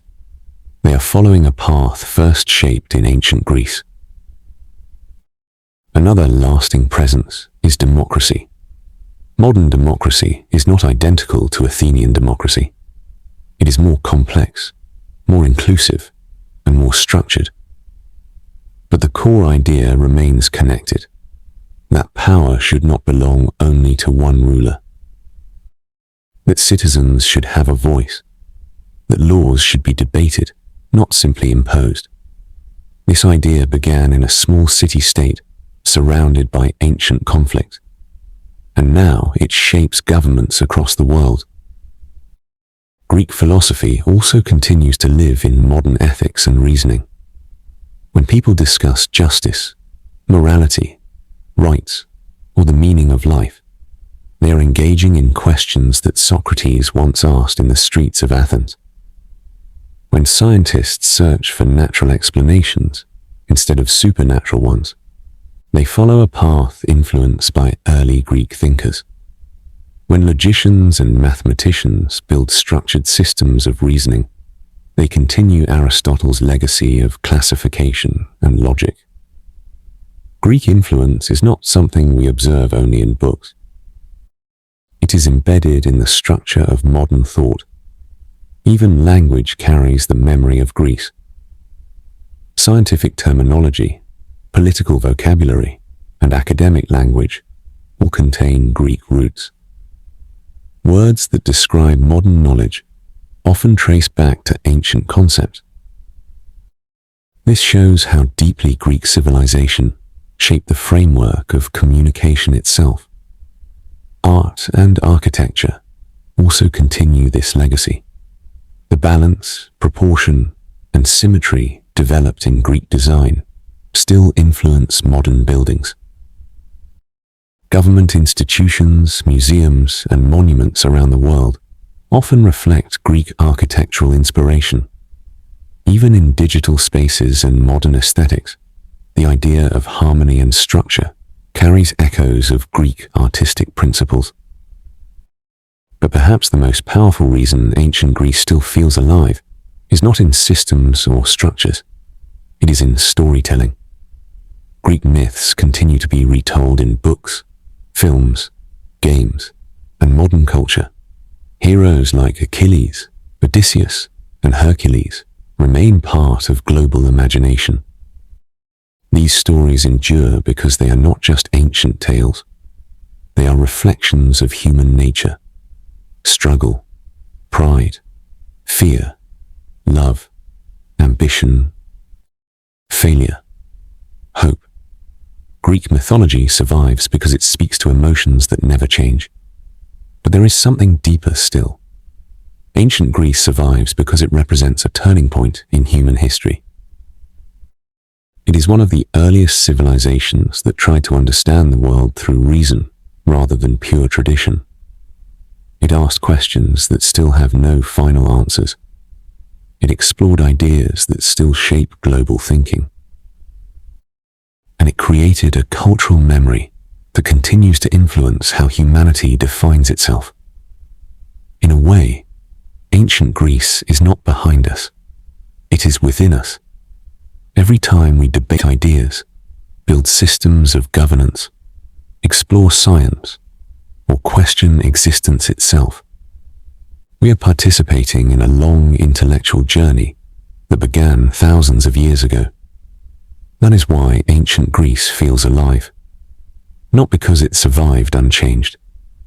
they are following a path first shaped in ancient Greece. Another lasting presence is democracy. Modern democracy is not identical to Athenian democracy. It is more complex, more inclusive, and more structured. But the core idea remains connected, that power should not belong only to one ruler, that citizens should have a voice, that laws should be debated, not simply imposed. This idea began in a small city-state surrounded by ancient conflict, and now it shapes governments across the world. Greek philosophy also continues to live in modern ethics and reasoning. When people discuss justice, morality, rights, or the meaning of life, they are engaging in questions that Socrates once asked in the streets of Athens. When scientists search for natural explanations instead of supernatural ones, they follow a path influenced by early Greek thinkers. When logicians and mathematicians build structured systems of reasoning, they continue Aristotle's legacy of classification and logic. Greek influence is not something we observe only in books. It is embedded in the structure of modern thought. Even language carries the memory of Greece. Scientific terminology, political vocabulary, and academic language all contain Greek roots. Words that describe modern knowledge often trace back to ancient concepts. This shows how deeply Greek civilization shaped the framework of communication itself. Art and architecture also continue this legacy. The balance, proportion, and symmetry developed in Greek design still influence modern buildings. Government institutions, museums, and monuments around the world often reflect Greek architectural inspiration. Even in digital spaces and modern aesthetics, the idea of harmony and structure carries echoes of Greek artistic principles. But perhaps the most powerful reason ancient Greece still feels alive is not in systems or structures. It is in storytelling. Greek myths continue to be retold in books, films, games, and modern culture. Heroes like Achilles, Odysseus, and Hercules remain part of global imagination. These stories endure because they are not just ancient tales. They are reflections of human nature, struggle, pride, fear, love, ambition, failure, hope. Greek mythology survives because it speaks to emotions that never change. But there is something deeper still. Ancient Greece survives because it represents a turning point in human history. It is one of the earliest civilizations that tried to understand the world through reason rather than pure tradition. It asked questions that still have no final answers. It explored ideas that still shape global thinking. And it created a cultural memory that continues to influence how humanity defines itself. In a way, ancient Greece is not behind us. It is within us. Every time we debate ideas, build systems of governance, explore science, or question existence itself, we are participating in a long intellectual journey that began thousands of years ago. That is why ancient Greece feels alive. Not because it survived unchanged,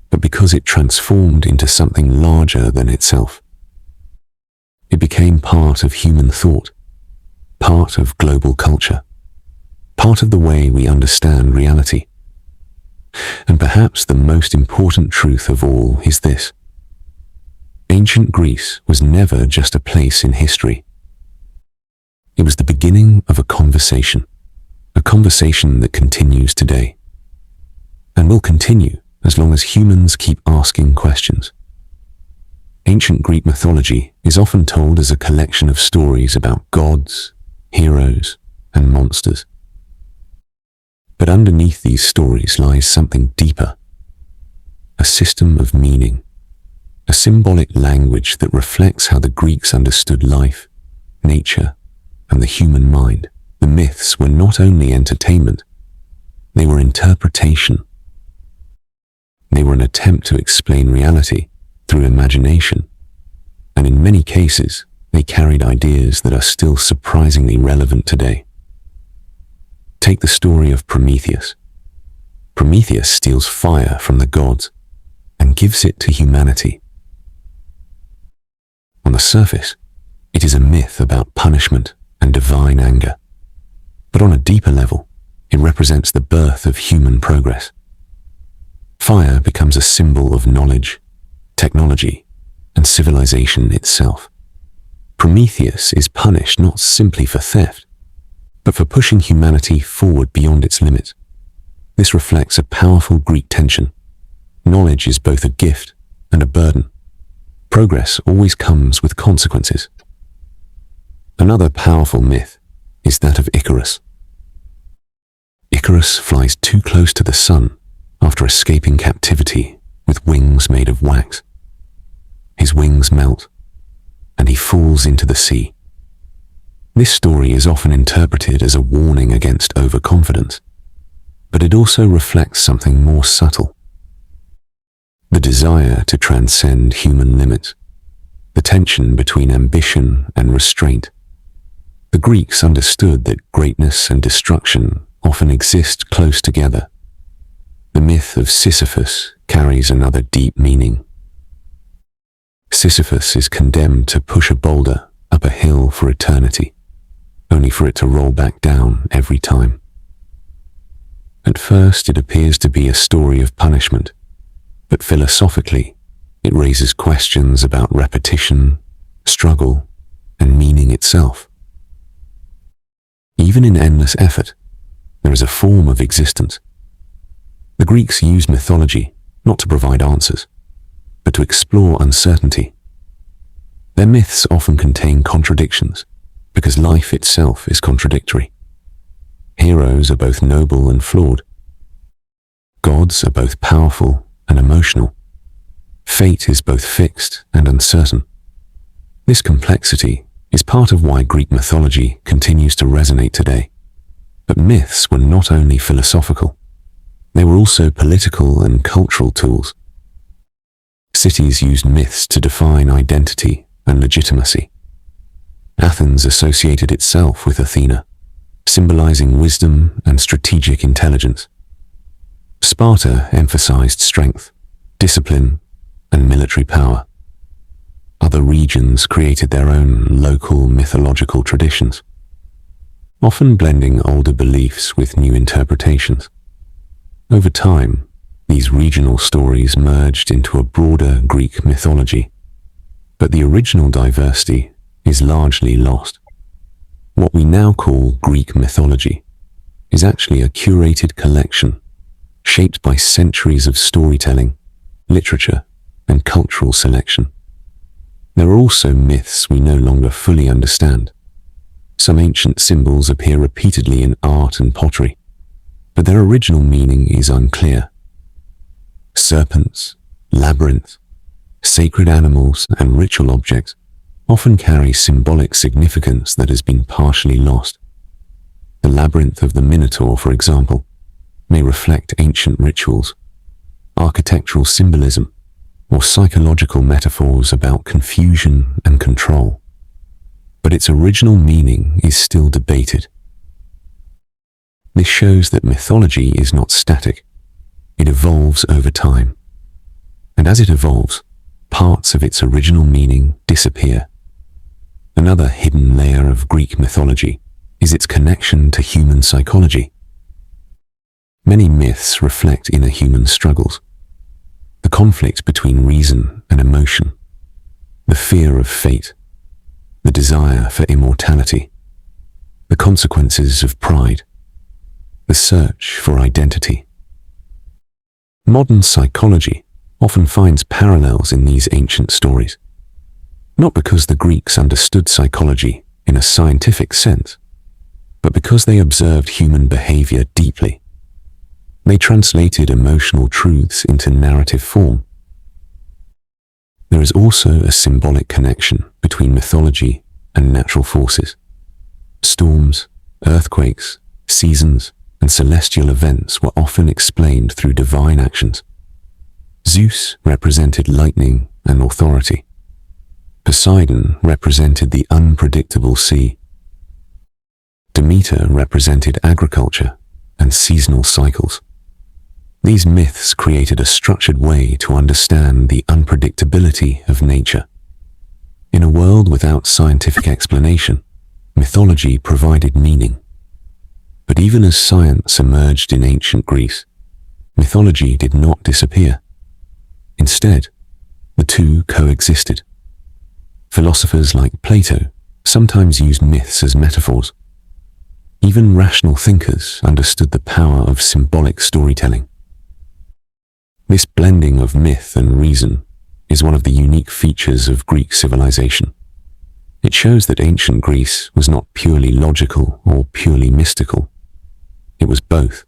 but because it transformed into something larger than itself. It became part of human thought, part of global culture, part of the way we understand reality. And perhaps the most important truth of all is this: ancient Greece was never just a place in history. It was the beginning of a conversation that continues today, and will continue as long as humans keep asking questions. Ancient Greek mythology is often told as a collection of stories about gods, heroes, and monsters. But underneath these stories lies something deeper, a system of meaning, a symbolic language that reflects how the Greeks understood life, nature, and the human mind. The myths were not only entertainment, they were interpretation. They were an attempt to explain reality through imagination, and in many cases, they carried ideas that are still surprisingly relevant today. Take the story of Prometheus. Prometheus steals fire from the gods and gives it to humanity. On the surface, it is a myth about punishment and divine anger. But on a deeper level, it represents the birth of human progress. Fire becomes a symbol of knowledge, technology, and civilization itself. Prometheus is punished not simply for theft, but for pushing humanity forward beyond its limits. This reflects a powerful Greek tension. Knowledge is both a gift and a burden. Progress always comes with consequences. Another powerful myth is that of Icarus. Icarus flies too close to the sun after escaping captivity with wings made of wax. His wings melt, and he falls into the sea. This story is often interpreted as a warning against overconfidence, but it also reflects something more subtle: the desire to transcend human limits, the tension between ambition and restraint. The Greeks understood that greatness and destruction often exist close together. The myth of Sisyphus carries another deep meaning. Sisyphus is condemned to push a boulder up a hill for eternity, only for it to roll back down every time. At first, it appears to be a story of punishment, but philosophically, it raises questions about repetition, struggle, and meaning itself. Even in endless effort, there is a form of existence. The Greeks used mythology not to provide answers, but to explore uncertainty. Their myths often contain contradictions, because life itself is contradictory. Heroes are both noble and flawed. Gods are both powerful and emotional. Fate is both fixed and uncertain. This complexity is part of why Greek mythology continues to resonate today. But myths were not only philosophical, they were also political and cultural tools. Cities used myths to define identity and legitimacy. Athens associated itself with Athena, symbolizing wisdom and strategic intelligence. Sparta emphasized strength, discipline, and military power. Other regions created their own local mythological traditions, often blending older beliefs with new interpretations. Over time, these regional stories merged into a broader Greek mythology, but the original diversity is largely lost. What we now call Greek mythology is actually a curated collection shaped by centuries of storytelling, literature, and cultural selection. There are also myths we no longer fully understand. Some ancient symbols appear repeatedly in art and pottery, but their original meaning is unclear. Serpents, labyrinths, sacred animals, and ritual objects often carry symbolic significance that has been partially lost. The labyrinth of the Minotaur, for example, may reflect ancient rituals, architectural symbolism, or psychological metaphors about confusion and control. But its original meaning is still debated. This shows that mythology is not static. It evolves over time. And as it evolves, parts of its original meaning disappear. Another hidden layer of Greek mythology is its connection to human psychology. Many myths reflect inner human struggles, the conflict between reason and emotion, the fear of fate, the desire for immortality, the consequences of pride, the search for identity. Modern psychology often finds parallels in these ancient stories, not because the Greeks understood psychology in a scientific sense, but because they observed human behavior deeply. They translated emotional truths into narrative form. There is also a symbolic connection between mythology and natural forces. Storms, earthquakes, seasons, and celestial events were often explained through divine actions. Zeus represented lightning and authority. Poseidon represented the unpredictable sea. Demeter represented agriculture and seasonal cycles. These myths created a structured way to understand the unpredictability of nature. In a world without scientific explanation, mythology provided meaning. But even as science emerged in ancient Greece, mythology did not disappear. Instead, the two coexisted. Philosophers like Plato sometimes used myths as metaphors. Even rational thinkers understood the power of symbolic storytelling. This blending of myth and reason is one of the unique features of Greek civilization. It shows that ancient Greece was not purely logical or purely mystical. It was both.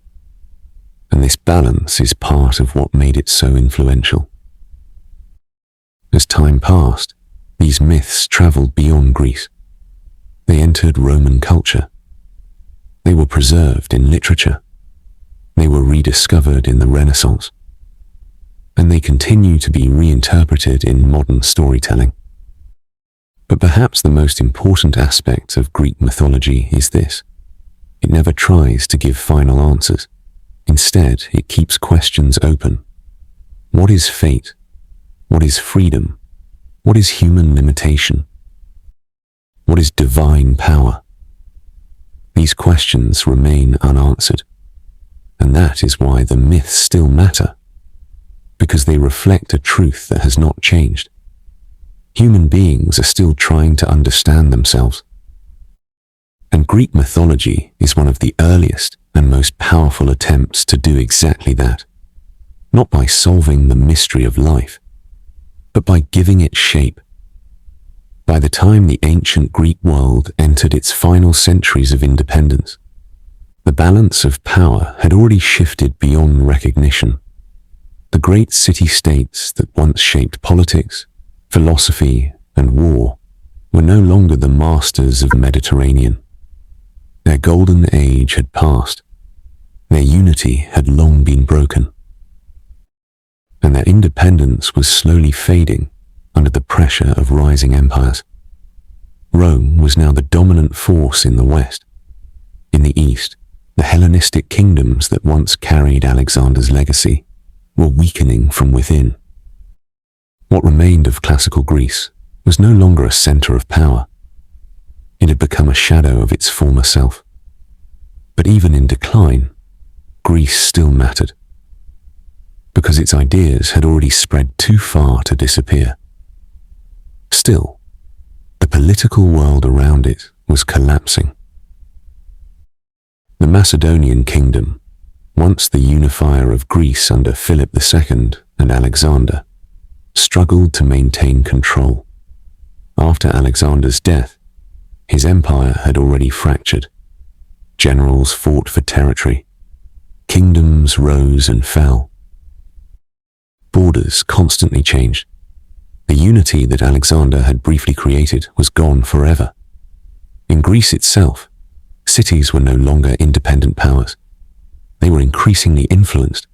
And this balance is part of what made it so influential. As time passed, these myths traveled beyond Greece. They entered Roman culture. They were preserved in literature. They were rediscovered in the Renaissance. And they continue to be reinterpreted in modern storytelling. But perhaps the most important aspect of Greek mythology is this. It never tries to give final answers. Instead, it keeps questions open. What is fate? What is freedom? What is human limitation? What is divine power? These questions remain unanswered. And that is why the myths still matter. Because they reflect a truth that has not changed. Human beings are still trying to understand themselves. And Greek mythology is one of the earliest and most powerful attempts to do exactly that. Not by solving the mystery of life, but by giving it shape. By the time the ancient Greek world entered its final centuries of independence, the balance of power had already shifted beyond recognition. The great city-states that once shaped politics, philosophy, and war were no longer the masters of the Mediterranean. Their golden age had passed. Their unity had long been broken. And their independence was slowly fading under the pressure of rising empires. Rome was now the dominant force in the West. In the East, the Hellenistic kingdoms that once carried Alexander's legacy were weakening from within. What remained of classical Greece was no longer a center of power. It had become a shadow of its former self. But even in decline, Greece still mattered, because its ideas had already spread too far to disappear. Still, the political world around it was collapsing. The Macedonian kingdom, once the unifier of Greece under Philip II and Alexander, struggled to maintain control. After Alexander's death, his empire had already fractured. Generals fought for territory. Kingdoms rose and fell. Borders constantly changed. The unity that Alexander had briefly created was gone forever. In Greece itself, cities were no longer independent powers. They were increasingly influenced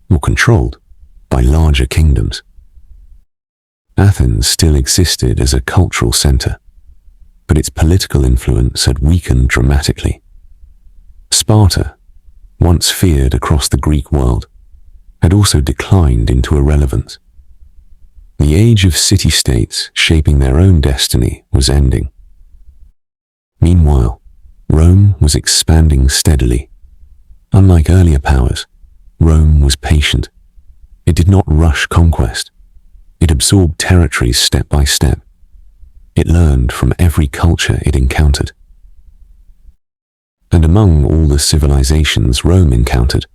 or controlled by larger kingdoms. Athens still existed as a cultural center, but its political influence had weakened dramatically. Sparta, once feared across the Greek world, had also declined into irrelevance. The age of city-states shaping their own destiny was ending. Meanwhile, Rome was expanding steadily. Unlike earlier powers, Rome was patient. It did not rush conquest. It absorbed territories step by step. It learned from every culture it encountered. And among all the civilizations Rome encountered,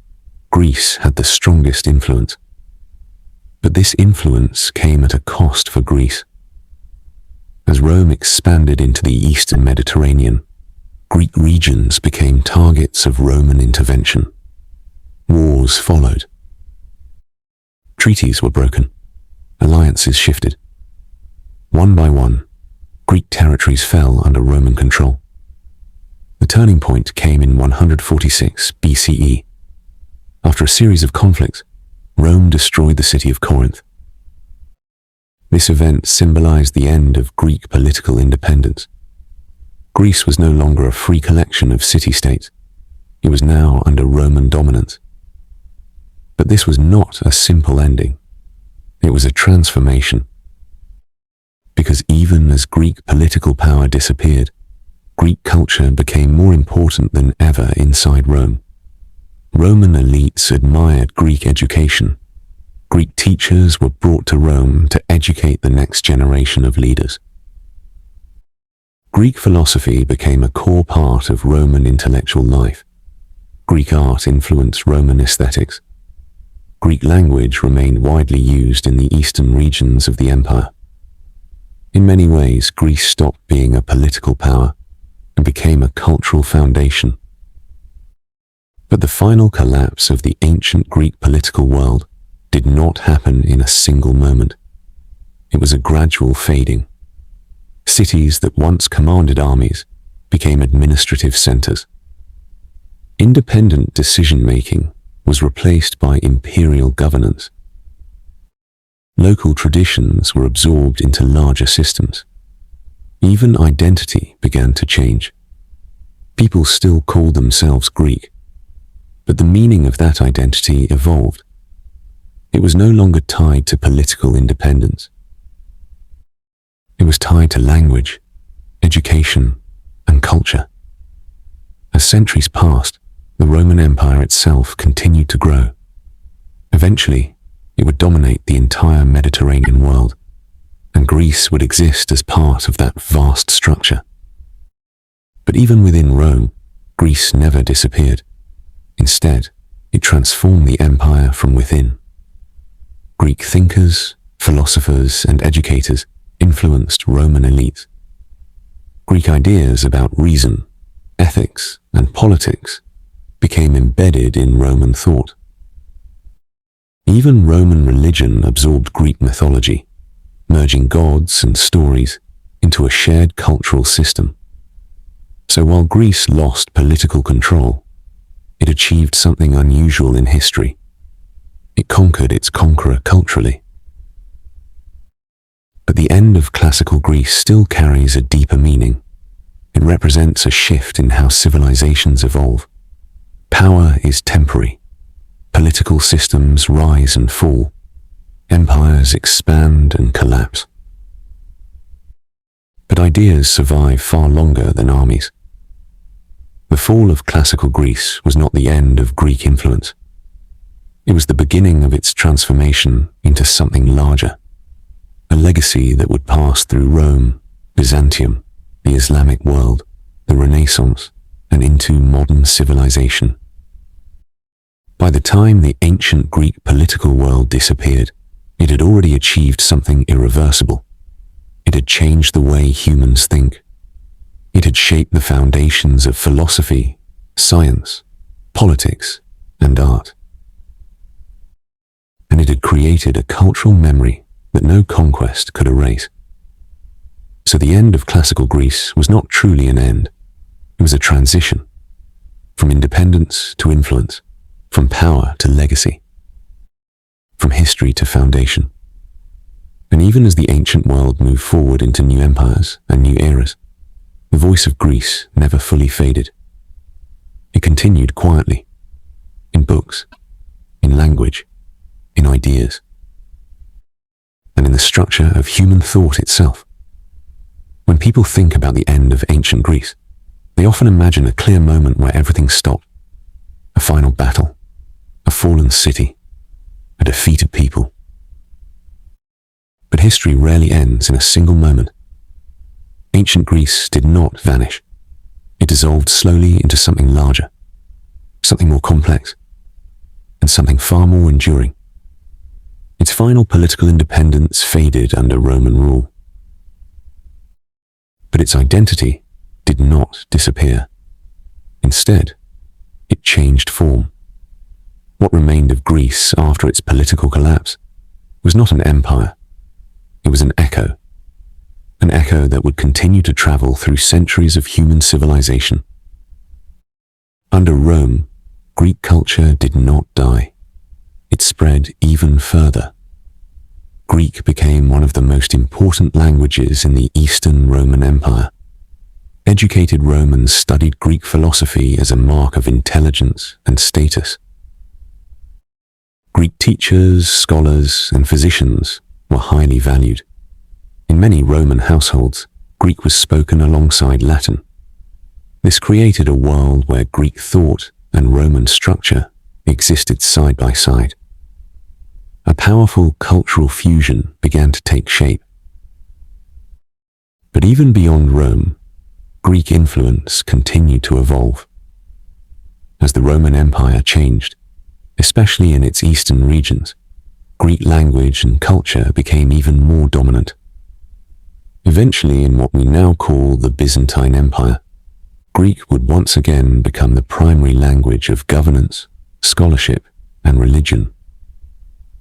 Greece had the strongest influence. But this influence came at a cost for Greece. As Rome expanded into the eastern Mediterranean, Greek regions became targets of Roman intervention. Wars followed. Treaties were broken. Alliances shifted. One by one, Greek territories fell under Roman control. The turning point came in 146 BCE. After a series of conflicts, Rome destroyed the city of Corinth. This event symbolized the end of Greek political independence. Greece was no longer a free collection of city-states. It was now under Roman dominance. But this was not a simple ending. It was a transformation. Because even as Greek political power disappeared, Greek culture became more important than ever inside Rome. Roman elites admired Greek education. Greek teachers were brought to Rome to educate the next generation of leaders. Greek philosophy became a core part of Roman intellectual life. Greek art influenced Roman aesthetics. Greek language remained widely used in the eastern regions of the empire. In many ways, Greece stopped being a political power and became a cultural foundation. But the final collapse of the ancient Greek political world did not happen in a single moment. It was a gradual fading. Cities that once commanded armies became administrative centers. Independent decision-making was replaced by imperial governance. Local traditions were absorbed into larger systems. Even identity began to change. People still called themselves Greek, but the meaning of that identity evolved. It was no longer tied to political independence. It was tied to language, education, and culture. As centuries passed, the Roman Empire itself continued to grow. Eventually, it would dominate the entire Mediterranean world, and Greece would exist as part of that vast structure. But even within Rome, Greece never disappeared. Instead, it transformed the empire from within. Greek thinkers, philosophers, and educators influenced Roman elites. Greek ideas about reason, ethics, and politics became embedded in Roman thought. Even Roman religion absorbed Greek mythology, merging gods and stories into a shared cultural system. So while Greece lost political control, it achieved something unusual in history. It conquered its conqueror culturally. But the end of classical Greece still carries a deeper meaning. It represents a shift in how civilizations evolve. Power is temporary. Political systems rise and fall. Empires expand and collapse. But ideas survive far longer than armies. The fall of classical Greece was not the end of Greek influence. It was the beginning of its transformation into something larger, a legacy that would pass through Rome, Byzantium, the Islamic world, the Renaissance, and and into modern civilization. By the time the ancient Greek political world disappeared, it had already achieved something irreversible. It had changed the way humans think. It had shaped the foundations of philosophy, science, politics, and art. And it had created a cultural memory that no conquest could erase. So the end of classical Greece was not truly an end. It was a transition, from independence to influence, from power to legacy, from history to foundation. And even as the ancient world moved forward into new empires and new eras, the voice of Greece never fully faded. It continued quietly, in books, in language, in ideas, and in the structure of human thought itself. When people think about the end of ancient Greece, they often imagine a clear moment where everything stopped, a final battle, a fallen city, a defeated people. But history rarely ends in a single moment. Ancient Greece did not vanish. It dissolved slowly into something larger, something more complex, and something far more enduring. Its final political independence faded under Roman rule. But its identity did not disappear. Instead, it changed form. What remained of Greece after its political collapse was not an empire. It was an echo that would continue to travel through centuries of human civilization. Under Rome, Greek culture did not die. It spread even further. Greek became one of the most important languages in the Eastern Roman Empire. Educated Romans studied Greek philosophy as a mark of intelligence and status. Greek teachers, scholars, and physicians were highly valued. In many Roman households, Greek was spoken alongside Latin. This created a world where Greek thought and Roman structure existed side by side. A powerful cultural fusion began to take shape. But even beyond Rome, Greek influence continued to evolve. As the Roman Empire changed, especially in its eastern regions, Greek language and culture became even more dominant. Eventually, in what we now call the Byzantine Empire, Greek would once again become the primary language of governance, scholarship, and religion.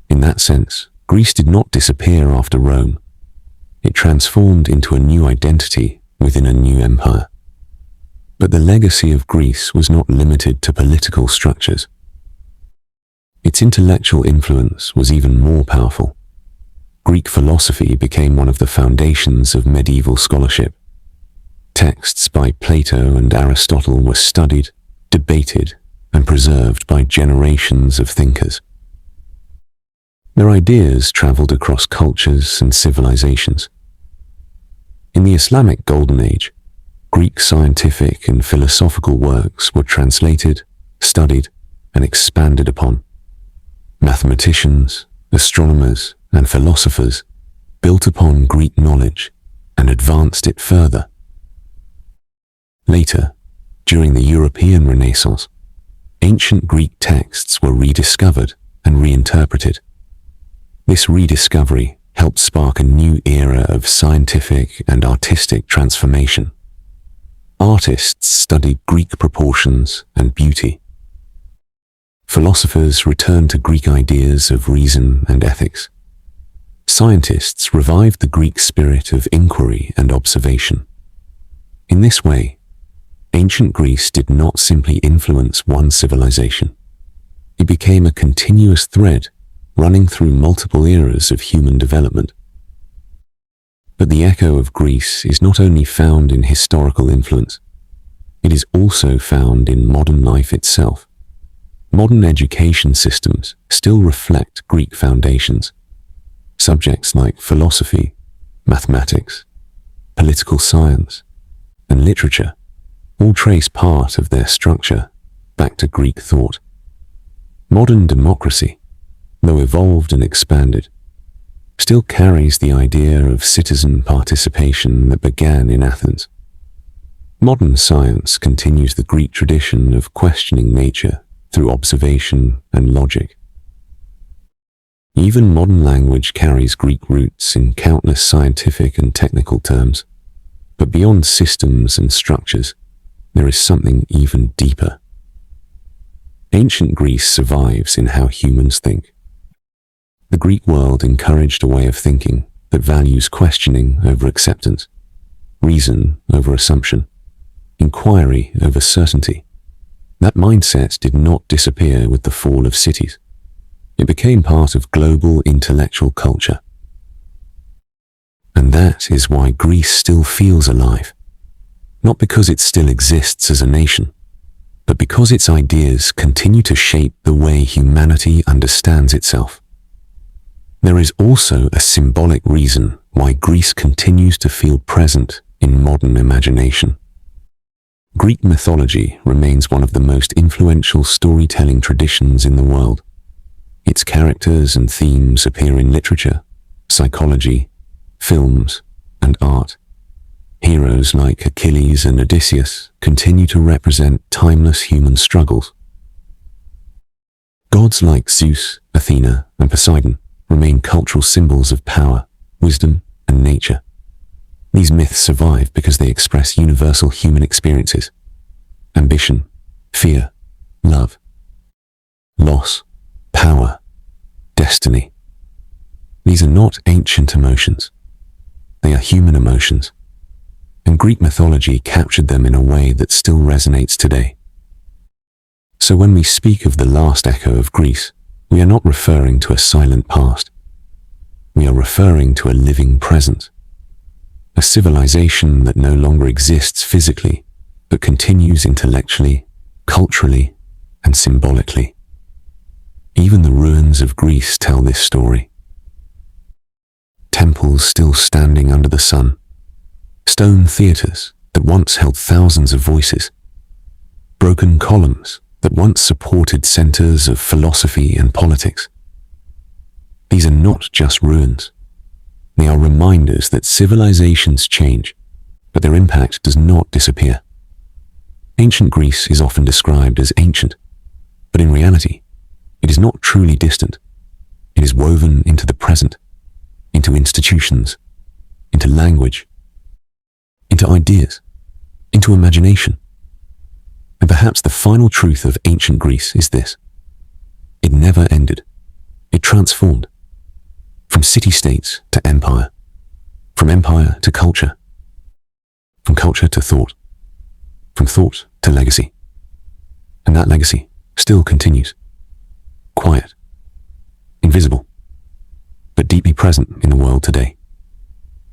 In that sense, Greece did not disappear after Rome. It transformed into a new identity within a new empire. But the legacy of Greece was not limited to political structures. Its intellectual influence was even more powerful. Greek philosophy became one of the foundations of medieval scholarship. Texts by Plato and Aristotle were studied, debated, and preserved by generations of thinkers. Their ideas traveled across cultures and civilizations. In the Islamic Golden Age, Greek scientific and philosophical works were translated, studied, and expanded upon. Mathematicians, astronomers, and philosophers built upon Greek knowledge and advanced it further. Later, during the European Renaissance, ancient Greek texts were rediscovered and reinterpreted. This rediscovery helped spark a new era of scientific and artistic transformation. Artists studied Greek proportions and beauty. Philosophers returned to Greek ideas of reason and ethics. Scientists revived the Greek spirit of inquiry and observation. In this way, ancient Greece did not simply influence one civilization. It became a continuous thread running through multiple eras of human development. But the echo of Greece is not only found in historical influence, it is also found in modern life itself. Modern education systems still reflect Greek foundations. Subjects like philosophy, mathematics, political science, and literature all trace part of their structure back to Greek thought. Modern democracy, though evolved and expanded, still carries the idea of citizen participation that began in Athens. Modern science continues the Greek tradition of questioning nature through observation and logic. Even modern language carries Greek roots in countless scientific and technical terms. But beyond systems and structures, there is something even deeper. Ancient Greece survives in how humans think. The Greek world encouraged a way of thinking that values questioning over acceptance, reason over assumption, inquiry over certainty. That mindset did not disappear with the fall of cities. It became part of global intellectual culture. And that is why Greece still feels alive. Not because it still exists as a nation, but because its ideas continue to shape the way humanity understands itself. There is also a symbolic reason why Greece continues to feel present in modern imagination. Greek mythology remains one of the most influential storytelling traditions in the world. Its characters and themes appear in literature, psychology, films, and art. Heroes like Achilles and Odysseus continue to represent timeless human struggles. Gods like Zeus, Athena, and Poseidon remain cultural symbols of power, wisdom, and nature. These myths survive because they express universal human experiences: ambition, fear, love, loss, power, destiny. These are not ancient emotions. They are human emotions, and Greek mythology captured them in a way that still resonates today. So when we speak of the last echo of Greece, we are not referring to a silent past. We are referring to a living present, a civilization that no longer exists physically, but continues intellectually, culturally, and symbolically. Even the ruins of Greece tell this story. Temples still standing under the sun, stone theatres that once held thousands of voices, broken columns that once supported centres of philosophy and politics. These are not just ruins. They are reminders that civilizations change, but their impact does not disappear. Ancient Greece is often described as ancient, but in reality, it is not truly distant. It is woven into the present, into institutions, into language, into ideas, into imagination. And perhaps the final truth of ancient Greece is this: it never ended. It transformed. From city-states to empire, from empire to culture, from culture to thought, from thought to legacy. And that legacy still continues. Quiet, invisible, but deeply present in the world today.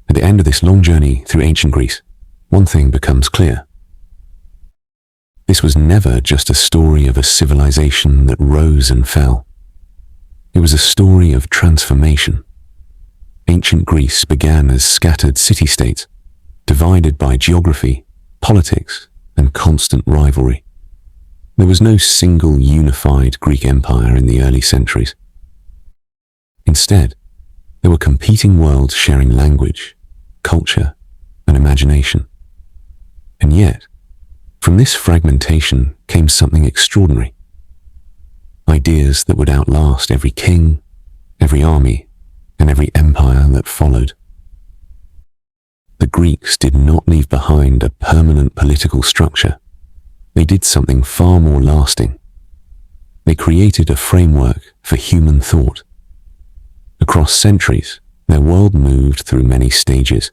At the end of this long journey through ancient Greece, one thing becomes clear. This was never just a story of a civilization that rose and fell. It was a story of transformation. Ancient Greece began as scattered city-states, divided by geography, politics, and constant rivalry. There was no single unified Greek empire in the early centuries. Instead, there were competing worlds sharing language, culture, and imagination. And yet, from this fragmentation came something extraordinary. Ideas that would outlast every king, every army, and every empire that followed. The Greeks did not leave behind a permanent political structure. They did something far more lasting. They created a framework for human thought. Across centuries, their world moved through many stages.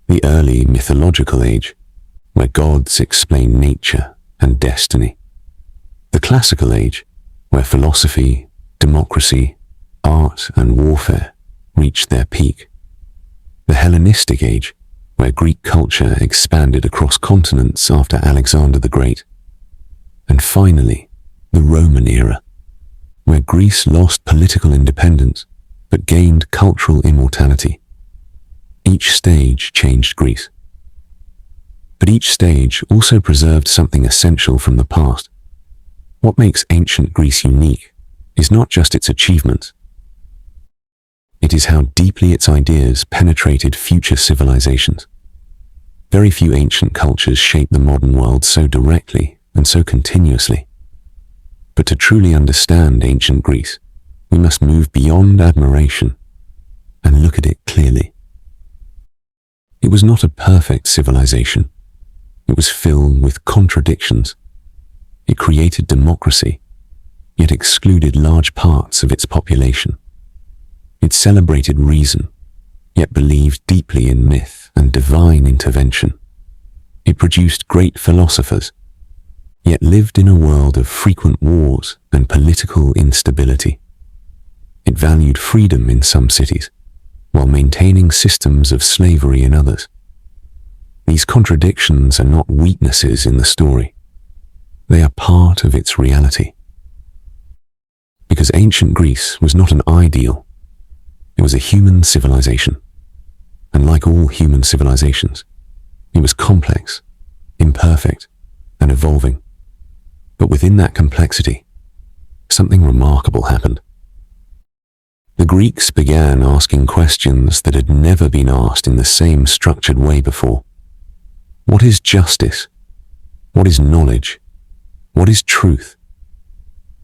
The early mythological age, where gods explain nature and destiny. The classical age, where philosophy, democracy, art, and warfare reached their peak. The Hellenistic age, where Greek culture expanded across continents after Alexander the Great. And finally, the Roman era, where Greece lost political independence but gained cultural immortality. Each stage changed Greece. But each stage also preserved something essential from the past. What makes ancient Greece unique is not just its achievements. It is how deeply its ideas penetrated future civilizations. Very few ancient cultures shape the modern world so directly and so continuously. But to truly understand ancient Greece, we must move beyond admiration and look at it clearly. It was not a perfect civilization. It was filled with contradictions. It created democracy, yet excluded large parts of its population. It celebrated reason, yet believed deeply in myth and divine intervention. It produced great philosophers, yet lived in a world of frequent wars and political instability. It valued freedom in some cities, while maintaining systems of slavery in others. These contradictions are not weaknesses in the story. They are part of its reality. Because ancient Greece was not an ideal, it was a human civilization. And like all human civilizations, it was complex, imperfect, and evolving. But within that complexity, something remarkable happened. The Greeks began asking questions that had never been asked in the same structured way before. What is justice? What is knowledge? What is truth?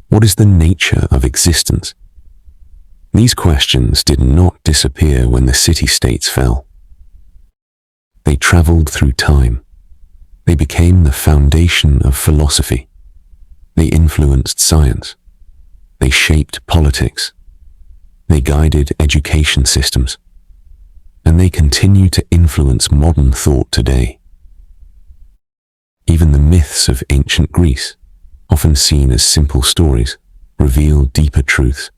What is the nature of existence? These questions did not disappear when the city-states fell. They traveled through time. They became the foundation of philosophy. They influenced science. They shaped politics. They guided education systems. And they continue to influence modern thought today. Even the myths of ancient Greece, often seen as simple stories, reveal deeper truths.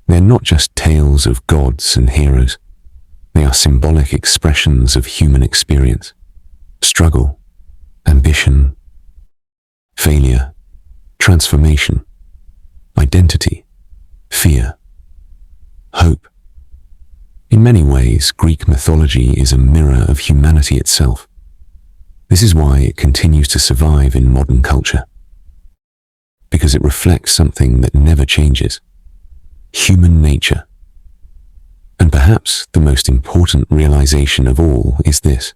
They are not just tales of gods and heroes. They are symbolic expressions of human experience, struggle, ambition, failure, transformation, identity, fear, hope. In many ways, Greek mythology is a mirror of humanity itself. This is why it continues to survive in modern culture. Because it reflects something that never changes: human nature. And perhaps the most important realization of all is this: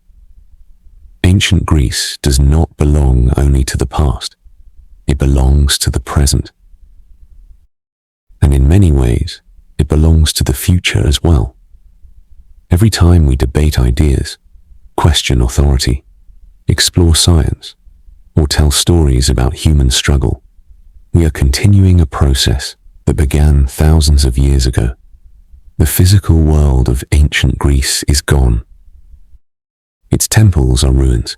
ancient Greece does not belong only to the past. It belongs to the present. And in many ways, it belongs to the future as well. Every time we debate ideas, question authority, explore science, or tell stories about human struggle, we are continuing a process that began thousands of years ago. The physical world of ancient Greece is gone. Its temples are ruins.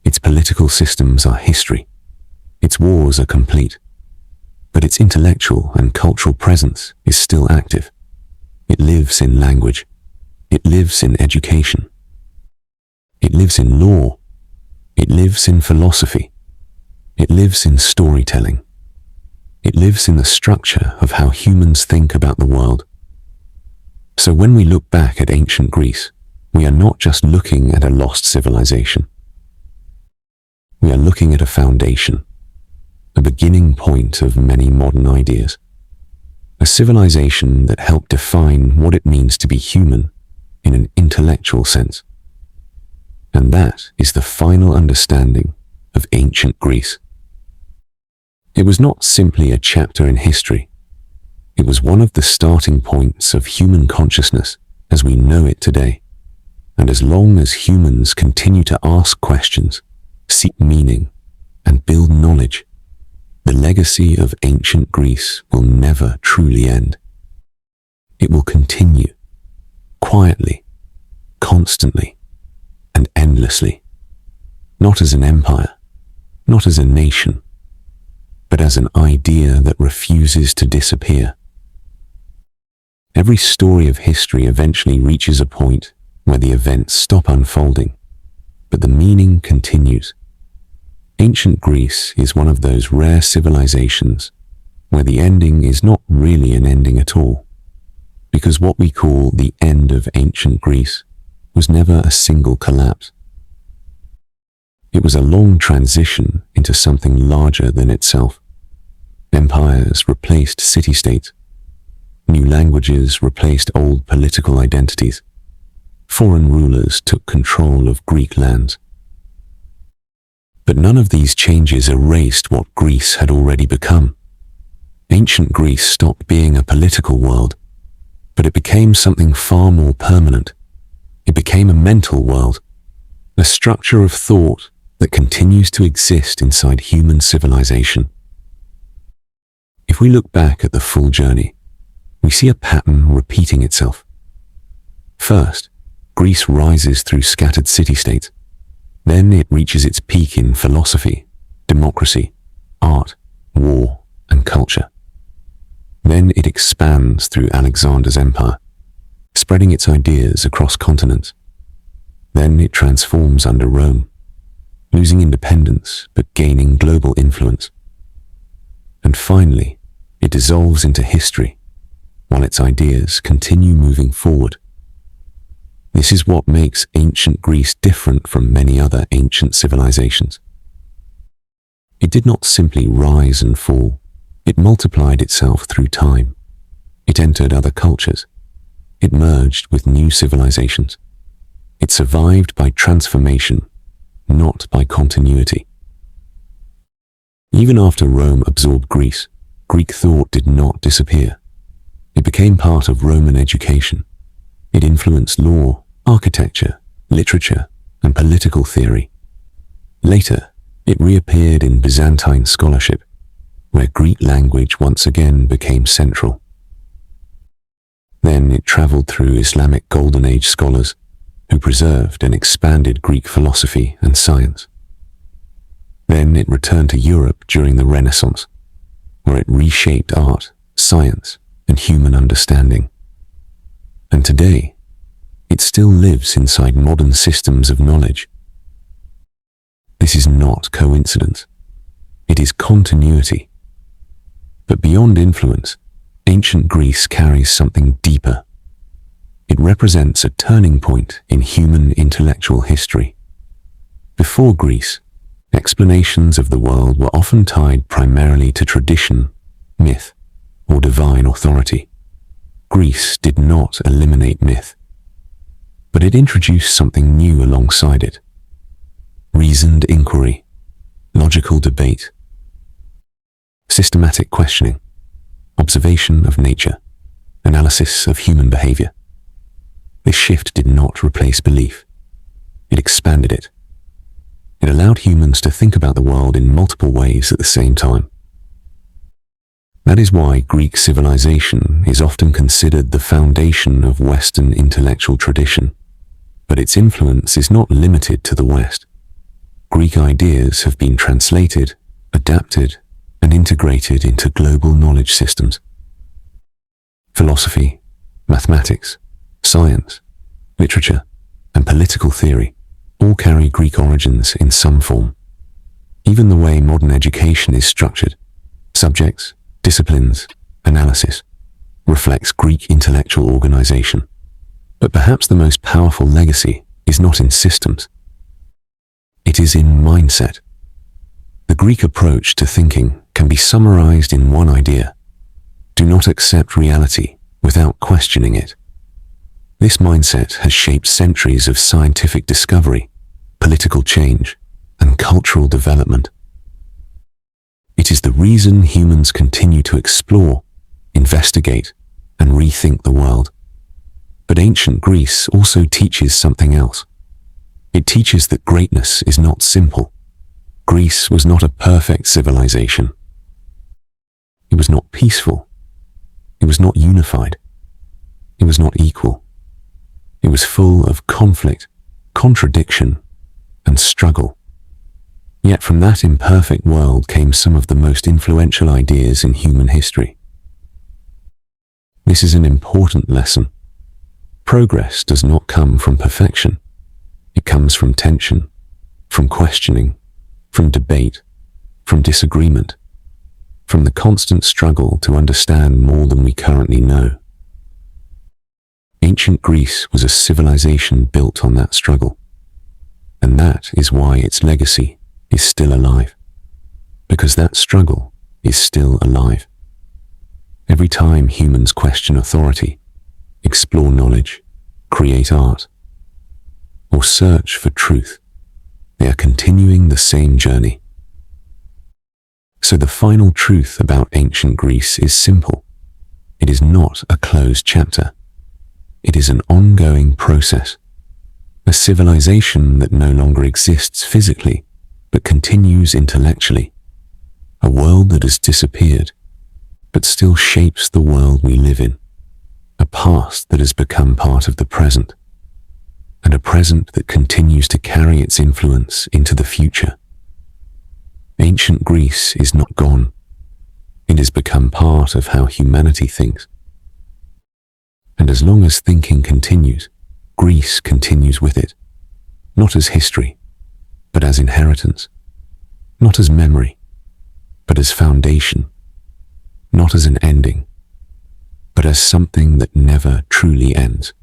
Its political systems are history. Its wars are complete. But its intellectual and cultural presence is still active. It lives in language. It lives in education. It lives in law. It lives in philosophy. It lives in storytelling. It lives in the structure of how humans think about the world. So when we look back at ancient Greece, we are not just looking at a lost civilization. We are looking at a foundation, a beginning point of many modern ideas, a civilization that helped define what it means to be human in an intellectual sense. And that is the final understanding of ancient Greece. It was not simply a chapter in history. It was one of the starting points of human consciousness as we know it today. And as long as humans continue to ask questions, seek meaning, and build knowledge, the legacy of ancient Greece will never truly end. It will continue, quietly, constantly, and endlessly, not as an empire, not as a nation, but as an idea that refuses to disappear. Every story of history eventually reaches a point where the events stop unfolding, but the meaning continues. Ancient Greece is one of those rare civilizations where the ending is not really an ending at all, because what we call the end of ancient Greece was never a single collapse. It was a long transition into something larger than itself. Empires replaced city-states. New languages replaced old political identities. Foreign rulers took control of Greek lands. But none of these changes erased what Greece had already become. Ancient Greece stopped being a political world, but it became something far more permanent. It became a mental world, a structure of thought that continues to exist inside human civilization. If we look back at the full journey, we see a pattern repeating itself. First, Greece rises through scattered city-states. Then it reaches its peak in philosophy, democracy, art, war, and culture. Then it expands through Alexander's empire, spreading its ideas across continents. Then it transforms under Rome, losing independence but gaining global influence. And finally, it dissolves into history, while its ideas continue moving forward. This is what makes ancient Greece different from many other ancient civilizations. It did not simply rise and fall. It multiplied itself through time. It entered other cultures. It merged with new civilizations. It survived by transformation, not by continuity. Even after Rome absorbed Greece, Greek thought did not disappear. It became part of Roman education. It influenced law, architecture, literature, and political theory. Later, it reappeared in Byzantine scholarship, where Greek language once again became central. Then it traveled through Islamic Golden Age scholars, who preserved and expanded Greek philosophy and science. Then it returned to Europe during the Renaissance, where it reshaped art, science, and human understanding. And today, it still lives inside modern systems of knowledge. This is not coincidence. It is continuity. But beyond influence, ancient Greece carries something deeper. It represents a turning point in human intellectual history. Before Greece, explanations of the world were often tied primarily to tradition, myth, or divine authority. Greece did not eliminate myth, but it introduced something new alongside it: reasoned inquiry, logical debate, systematic questioning, observation of nature, analysis of human behavior. This shift did not replace belief. It expanded it. It allowed humans to think about the world in multiple ways at the same time. That is why Greek civilization is often considered the foundation of Western intellectual tradition. But its influence is not limited to the West. Greek ideas have been translated, adapted, and integrated into global knowledge systems. Philosophy, mathematics, science, literature, and political theory all carry Greek origins in some form. Even the way modern education is structured, subjects, disciplines, analysis, reflects Greek intellectual organization. But perhaps the most powerful legacy is not in systems. It is in mindset. The Greek approach to thinking can be summarized in one idea: do not accept reality without questioning it. This mindset has shaped centuries of scientific discovery, political change, and cultural development. It is the reason humans continue to explore, investigate, and rethink the world. But ancient Greece also teaches something else. It teaches that greatness is not simple. Greece was not a perfect civilization. It was not peaceful. It was not unified. It was not equal. It was full of conflict, contradiction, and struggle. Yet from that imperfect world came some of the most influential ideas in human history. This is an important lesson. Progress does not come from perfection. It comes from tension, from questioning, from debate, from disagreement, from the constant struggle to understand more than we currently know. Ancient Greece was a civilization built on that struggle, and that is why its legacy is still alive, because that struggle is still alive. Every time humans question authority, explore knowledge, create art, or search for truth, They are continuing the same journey. So the final truth about ancient Greece is simple. It is not a closed chapter. It is an ongoing process. A civilization that no longer exists physically, but continues intellectually. A world that has disappeared, but still shapes the world we live in. A past that has become part of the present, and a present that continues to carry its influence into the future. Ancient Greece is not gone. It has become part of how humanity thinks. And as long as thinking continues, Greece continues with it. Not as history, but as inheritance. Not as memory, but as foundation. Not as an ending, but as something that never truly ends.